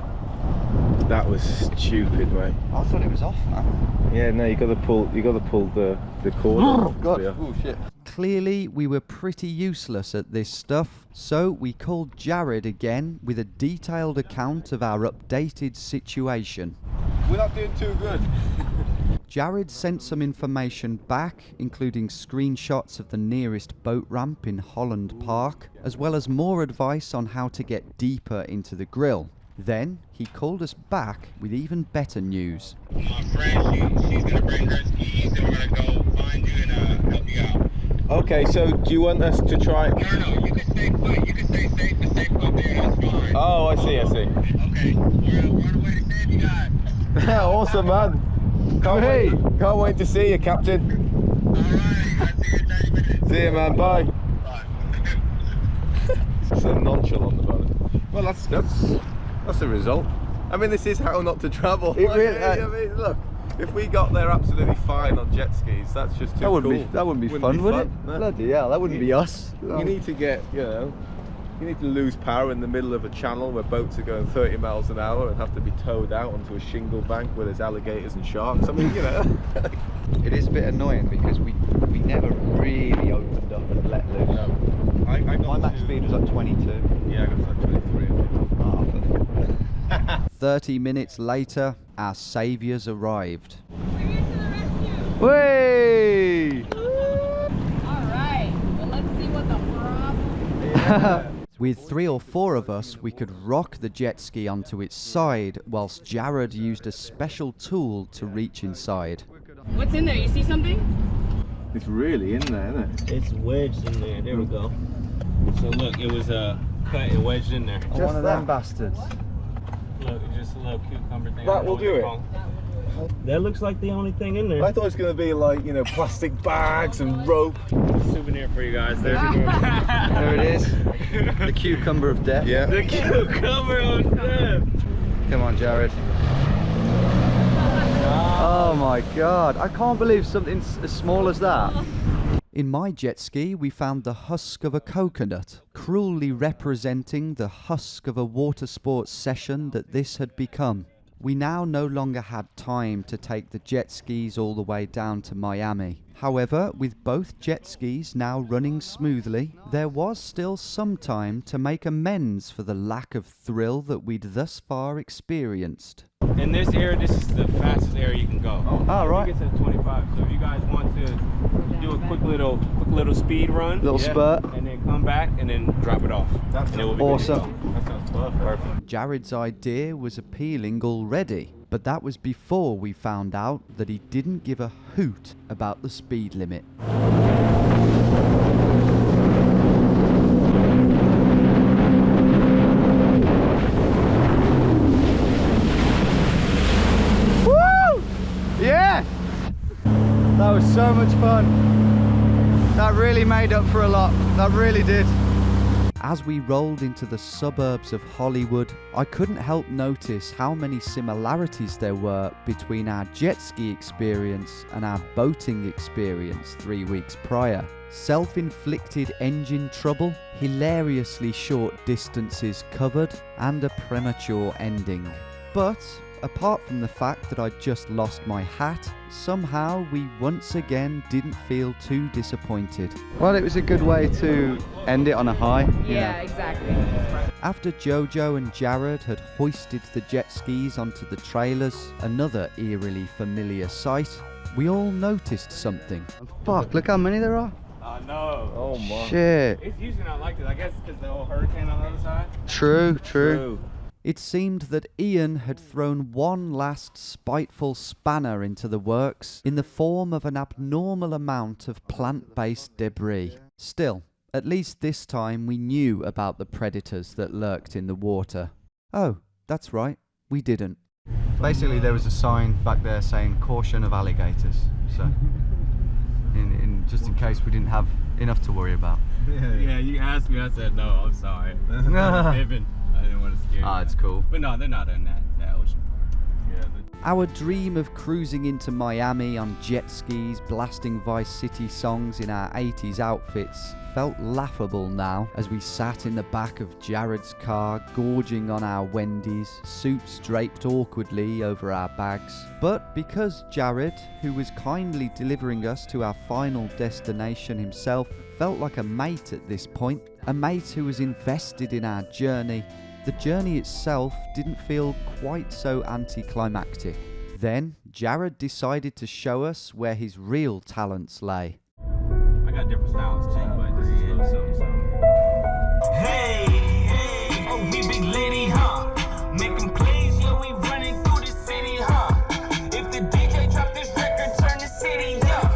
That was stupid, mate. I thought it was off, man. Yeah, no, you got to pull the cord. Oh god! Oh shit! Clearly, we were pretty useless at this stuff, so we called Jared again with a detailed account of our updated situation. We're not doing too good. Jared sent some information back, including screenshots of the nearest boat ramp in Holland Park, as well as more advice on how to get deeper into the grill. Then he called us back with even better news. My friend, she's gonna bring her skis and we're gonna go find you and help you out. Okay, so do you want us to try? No, you can stay put. You can stay safe and stay put there. That's fine. Oh, I see. Okay, we're on the way to save you guys. Awesome, man. Can't wait to see you, Captain. All right, I'll see you in 30 minutes. See you, man. Bye. Bye. So nonchalant about it. Well, that's the result. I mean, this is how not to travel. It really, I mean, look, if we got there absolutely fine on jet skis, that's just too cool. That wouldn't be fun, would it? No. Bloody hell, that wouldn't be us. You need to get, you need to lose power in the middle of a channel where boats are going 30 miles an hour and have to be towed out onto a shingle bank where there's alligators and sharks. I mean, It is a bit annoying because we never really opened up and let loose. No. My max speed was like 22. Yeah, I got like 23. 30 minutes later, our saviours arrived. Way! Alright, well let's see what the problem is. With 3 or 4 of us, we could rock the jet ski onto its side, whilst Jared used a special tool to reach inside. What's in there? You see something? It's really in there, isn't it? It's wedged in there. There we go. So look, it was cut and wedged in there. One of them bastards. Look, it's just a little cucumber thing. That will do it. That looks like the only thing in there. I thought it was going to be like, plastic bags and rope. Souvenir for you guys. There we go. There it is. The cucumber of death. Yeah. The cucumber of death. Come on, Jared. Oh my god, I can't believe something as small as that. In my jet ski, we found the husk of a coconut, cruelly representing the husk of a water sports session that this had become. We now no longer had time to take the jet skis all the way down to Miami. However, with both jet skis now running smoothly, there was still some time to make amends for the lack of thrill that we'd thus far experienced. In this area, this is the fastest area you can go. Oh, right. You get to 25. So if you guys want to do a quick little speed run, spurt, and then come back and then drop it off. That's awesome. That sounds perfect. Jared's idea was appealing already, but that was before we found out that he didn't give a hoot about the speed limit. Yes! That was so much fun. That really made up for a lot. That really did. As we rolled into the suburbs of Hollywood, I couldn't help notice how many similarities there were between our jet ski experience and our boating experience 3 weeks prior. Self-inflicted engine trouble, hilariously short distances covered, and a premature ending. But apart from the fact that I'd just lost my hat, somehow we once again didn't feel too disappointed. Well, it was a good way to end it on a high. Yeah, exactly. After Jojo and Jared had hoisted the jet skis onto the trailers, another eerily familiar sight, we all noticed something. Fuck, look how many there are. I know. Oh my. Shit. It's usually not like this. I guess because the whole hurricane on the other side. True. It seemed that Ian had thrown one last spiteful spanner into the works in the form of an abnormal amount of plant-based debris. Still, at least this time we knew about the predators that lurked in the water. Oh, that's right, we didn't. Basically, there was a sign back there saying caution of alligators. So, just in case we didn't have enough to worry about. Yeah, you asked me. I said no. I'm sorry. I didn't want to scare you. It's cool. But no, they're not in that ocean part. Yeah. Our dream of cruising into Miami on jet skis, blasting Vice City songs in our 80s outfits felt laughable now as we sat in the back of Jared's car, gorging on our Wendy's, suits draped awkwardly over our bags. But because Jared, who was kindly delivering us to our final destination himself, felt like a mate at this point, a mate who was invested in our journey, the journey itself didn't feel quite so anticlimactic. Then, Jared decided to show us where his real talents lay. I got different styles too, but this is a little something. Hey, oh, we big lady, huh? Make 'em please, yeah, we running through the city, huh? If the DJ drop this record, turn the city up.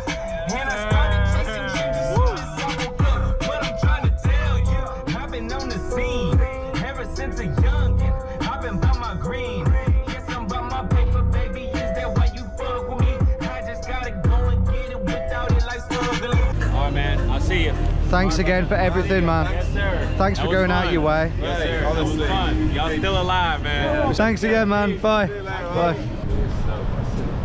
And I started chasing dreams, it's all good. What I'm trying to tell you, I've been on the scene ever since a youngin'. I've been by my green. Yes, I'm by my paper, baby. Is that why you fuck with me? I just gotta go and get it without it like struggling. All right, man. I'll see you. Thanks again for everything, man. Yes, sir. Thanks for going out your way. Yes, sir. That was fun. Y'all still alive, man. Thanks again, man. Bye. Bye.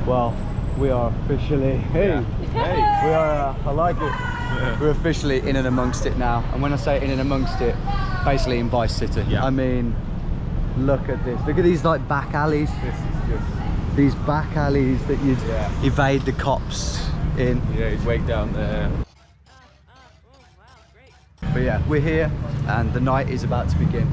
Well, we are officially. Hey. We are. I like it. We're officially in and amongst it now. And when I say in and amongst it, basically in Vice City. Yeah. I mean, look at this. Look at these like back alleys. This is just. These back alleys that you'd evade the cops in. Yeah, he's way down there. But yeah, we're here and the night is about to begin.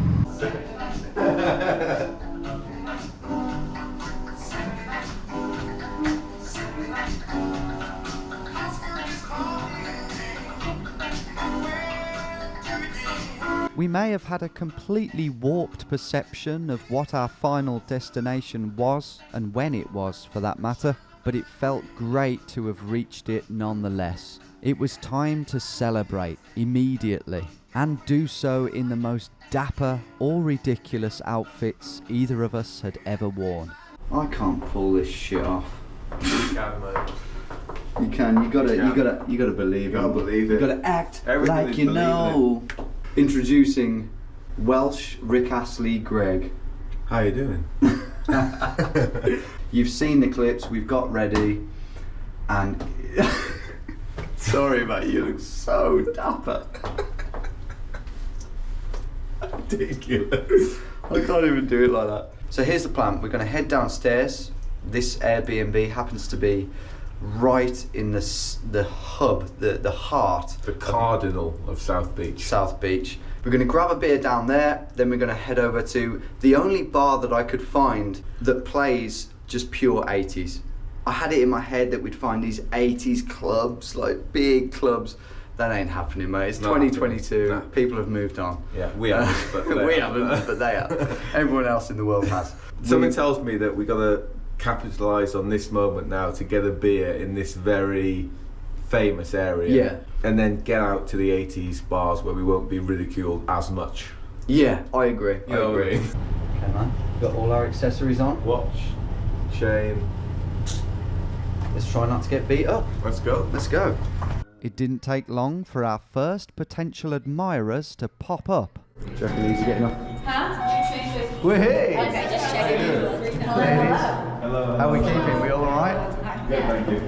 We may have had a completely warped perception of what our final destination was, and when it was for that matter, but it felt great to have reached it nonetheless. It was time to celebrate immediately, and do so in the most dapper or ridiculous outfits either of us had ever worn. I can't pull this shit off. You can, mate. You can. You gotta believe it. You gotta believe it. You gotta act Everything like is you know. Introducing Welsh Rick Astley Greg. How you doing? You've seen the clips. We've got ready, and sorry, mate. You look so dapper. Ridiculous. I can't even do it like that. So here's the plan. We're going to head downstairs. This Airbnb happens to be right in the hub, the heart, the cardinal of South Beach. South Beach. We're going to grab a beer down there, then we're going to head over to the only bar that I could find that plays just pure 80s. I had it in my head that we'd find these 80s clubs, like big clubs. That ain't happening, mate. It's 2022. No. People have moved on. Yeah, we haven't, but we haven't, but they have. Everyone else in the world has. Something tells me that we got to capitalise on this moment now to get a beer in this very famous area. Yeah. And then get out to the 80s bars where we won't be ridiculed as much. Yeah, I agree. I agree. Okay, man. Got all our accessories on. Watch, chain. Let's try not to get beat up. Let's go. Let's go. It didn't take long for our first potential admirers to pop up. Do you reckon these are getting off? Huh? We're here! Okay, just checking. Ladies, hello. How are we keeping? We all alright? Good, thank you.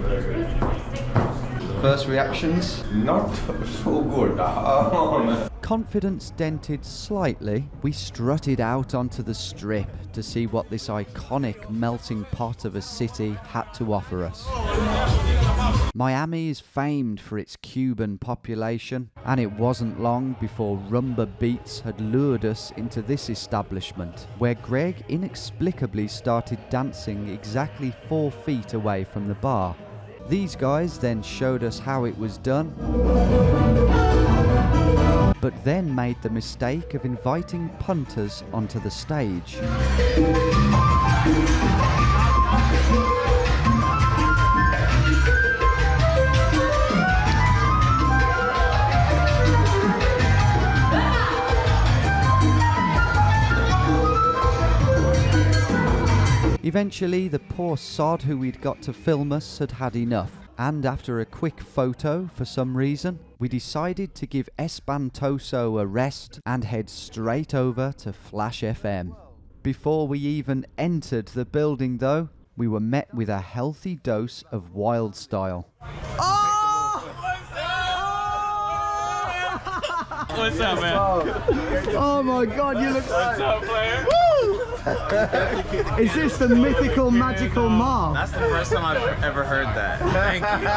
First reactions? Not so good. Confidence dented slightly, we strutted out onto the strip to see what this iconic melting pot of a city had to offer us. Miami is famed for its Cuban population, and it wasn't long before rumba beats had lured us into this establishment, where Greg inexplicably started dancing exactly 4 feet away from the bar. These guys then showed us how it was done, but then made the mistake of inviting punters onto the stage. Eventually, the poor sod who we'd got to film us had had enough, and after a quick photo, for some reason, we decided to give Espantoso a rest and head straight over to Flash FM. Before we even entered the building though, we were met with a healthy dose of wild style. What's up, man? Oh my god, you look... What's up, player? Woo! Is this the mythical, magical Marv? That's the first time I've ever heard that. Thank you.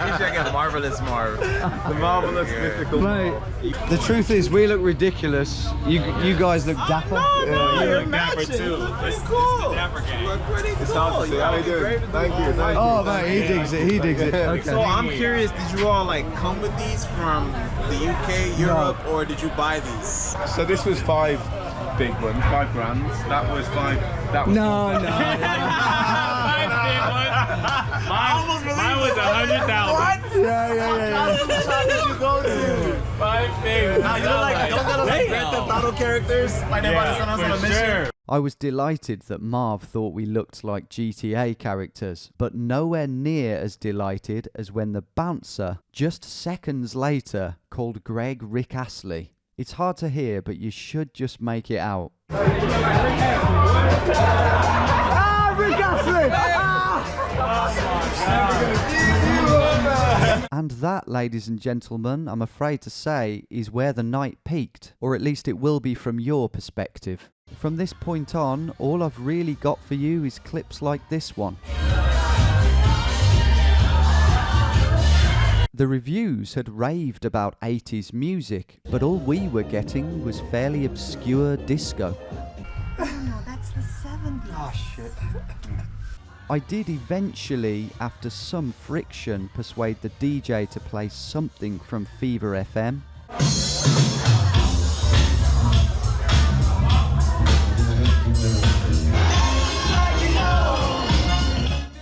You should get Marvelous Marv. The marvelous mythical Marv. The truth is, we look ridiculous. You guys look dapper. You look dapper too. It's cool. It's the dapper game. We're pretty cool. How you doing? Thank you. Oh mate, he digs it. He digs it. Okay. So I'm curious, did you all like come with these from the UK, Europe, or did you buy these? So this was 5 big ones, 5 grands. That was 5. That was No. 5 big ones. Mine was 100,000. What? Yeah. What shop did you go to? 5 big ones. Nah, you don't got like Grand Theft Auto characters? Like they want to send us on a mission? Sure. I was delighted that Marv thought we looked like GTA characters, but nowhere near as delighted as when the bouncer, just seconds later, called Greg Rick Astley. It's hard to hear, but you should just make it out. Rick Astley! And that, ladies and gentlemen, I'm afraid to say, is where the night peaked, or at least it will be from your perspective. From this point on, all I've really got for you is clips like this one. The reviews had raved about 80s music, but all we were getting was fairly obscure disco. No, that's the 70s. Oh shit. I did eventually, after some friction, persuade the DJ to play something from Fever FM.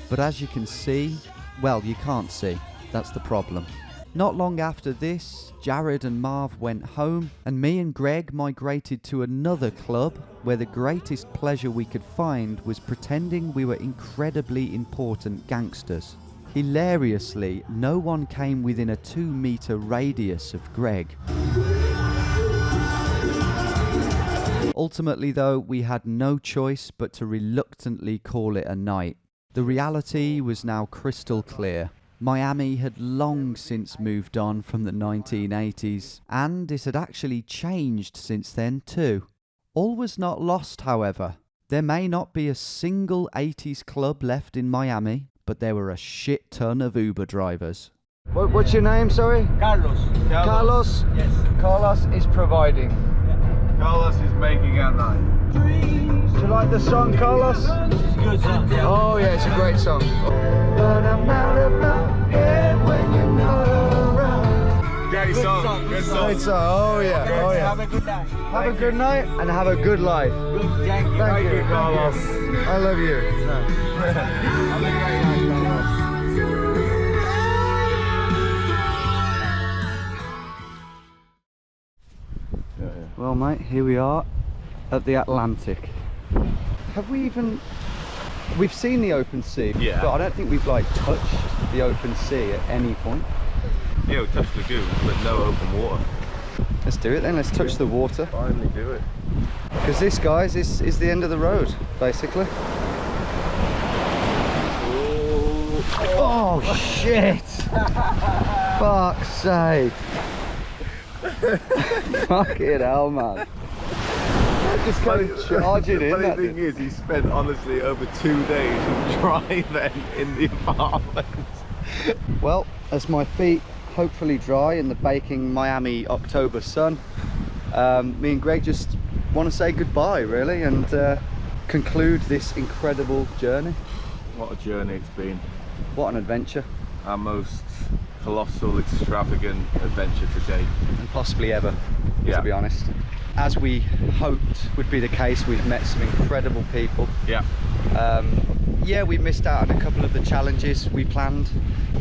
But as you can see, well, you can't see. That's the problem. Not long after this, Jared and Marv went home, and me and Greg migrated to another club where the greatest pleasure we could find was pretending we were incredibly important gangsters. Hilariously, no one came within a 2-meter radius of Greg. Ultimately though, we had no choice but to reluctantly call it a night. The reality was now crystal clear. Miami had long since moved on from the 1980s, and it had actually changed since then too. All was not lost, however. There may not be a single 80s club left in Miami, but there were a shit ton of Uber drivers. What's your name, sorry? Carlos. Carlos? Yes. Carlos is providing. Carlos is making our night. Do you like the song, Carlos? It's a good song. Oh yeah, it's a great song. But I'm out of my head when you're not around. Daddy song. Good song. Great song. Oh yeah. Oh yeah. Have a good night. Have a good night and have a good life. Thank you. Thank you, Carlos. I love you. Have a great night, Carlos. Well, mate, here we are at the Atlantic. Have we even... We've seen the open sea, yeah, but I don't think we've like touched the open sea at any point. Yeah, we touched lagoons, but no open water. Let's do it then. Let's touch the water. Finally do it. Because this, guys, is the end of the road, basically. Oh shit! Fuck's sake! Fucking hell, man! Just going charging in. The funny thing is, he spent honestly over 2 days of driving in the apartment. Well, as my feet hopefully dry in the baking Miami October sun, me and Greg just want to say goodbye, really, and conclude this incredible journey. What a journey it's been. What an adventure. Our most colossal, extravagant adventure to date. And possibly ever, yeah. To be honest. As we hoped would be the case, we've met some incredible people. Yeah. Yeah, we missed out on a couple of the challenges we planned,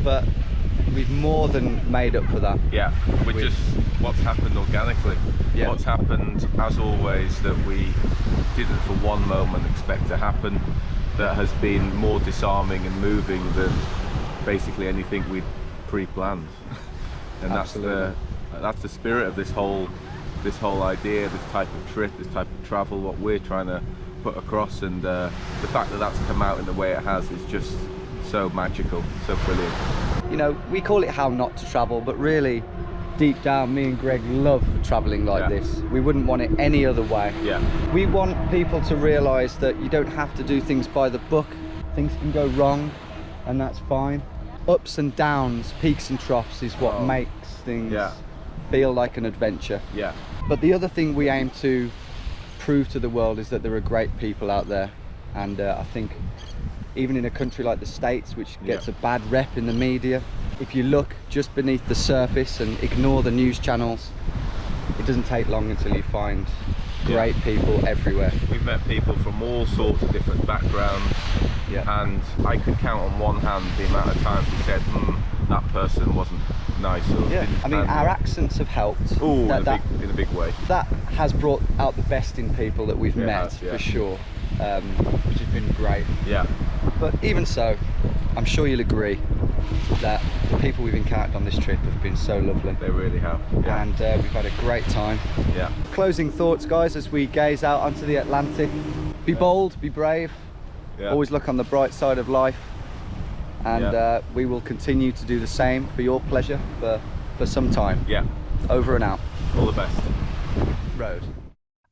but we've more than made up for that. Yeah, we're just what's happened organically. Yeah. What's happened, as always, that we didn't for one moment expect to happen, that has been more disarming and moving than basically anything we'd pre-planned. And that's the spirit of this whole idea, this type of trip, this type of travel, what we're trying to put across, and the fact that that's come out in the way it has is just so magical, so brilliant. You know, we call it how not to travel, but really deep down, me and Greg love traveling like this. We wouldn't want it any other way. Yeah. We want people to realize that you don't have to do things by the book. Things can go wrong, and that's fine. Ups and downs, peaks and troughs is what makes things feel like an adventure. Yeah. But the other thing we aim to prove to the world is that there are great people out there, and I think even in a country like the States, which gets a bad rep in the media, if you look just beneath the surface and ignore the news channels, it doesn't take long until you find great people everywhere. We've met people from all sorts of different backgrounds, and I could count on one hand the amount of times we said, that person wasn't nice. Or I mean, our accents have helped. In a big way. That has brought out the best in people that we've met, for sure, which has been great. Yeah. But even so, I'm sure you'll agree that the people we've encountered on this trip have been so lovely. They really have. Yeah. And we've had a great time. Yeah. Closing thoughts, guys, as we gaze out onto the Atlantic. Be bold, be brave. Always look on the bright side of life. And we will continue to do the same for your pleasure for some time. Yeah. Over and out. All the best. Road.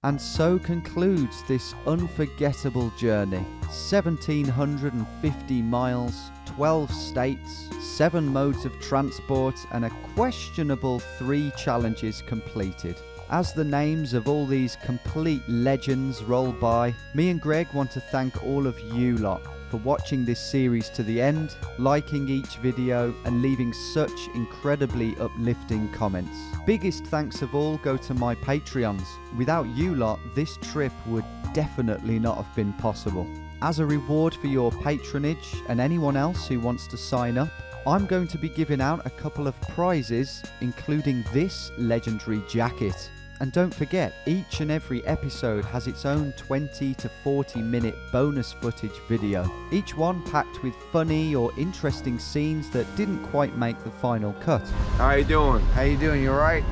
And so concludes this unforgettable journey. 1,750 miles, 12 states, 7 modes of transport, and a questionable 3 challenges completed. As the names of all these complete legends roll by, me and Greg want to thank all of you lot for watching this series to the end, liking each video, and leaving such incredibly uplifting comments. Biggest thanks of all go to my Patreons. Without you lot, this trip would definitely not have been possible. As a reward for your patronage and anyone else who wants to sign up, I'm going to be giving out a couple of prizes, including this legendary jacket. And don't forget, each and every episode has its own 20 to 40 minute bonus footage video, each one packed with funny or interesting scenes that didn't quite make the final cut. How you doing? How you doing? You alright?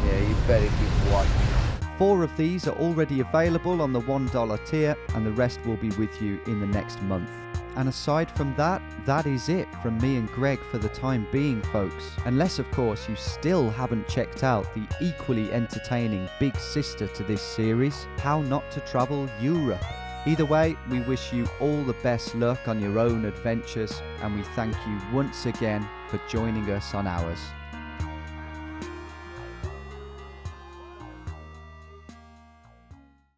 Yeah, you better keep watching. 4 of these are already available on the $1 tier, and the rest will be with you in the next month. And aside from that, that is it from me and Greg for the time being, folks. Unless, of course, you still haven't checked out the equally entertaining big sister to this series, How Not to Travel Europe. Either way, we wish you all the best luck on your own adventures, and we thank you once again for joining us on ours.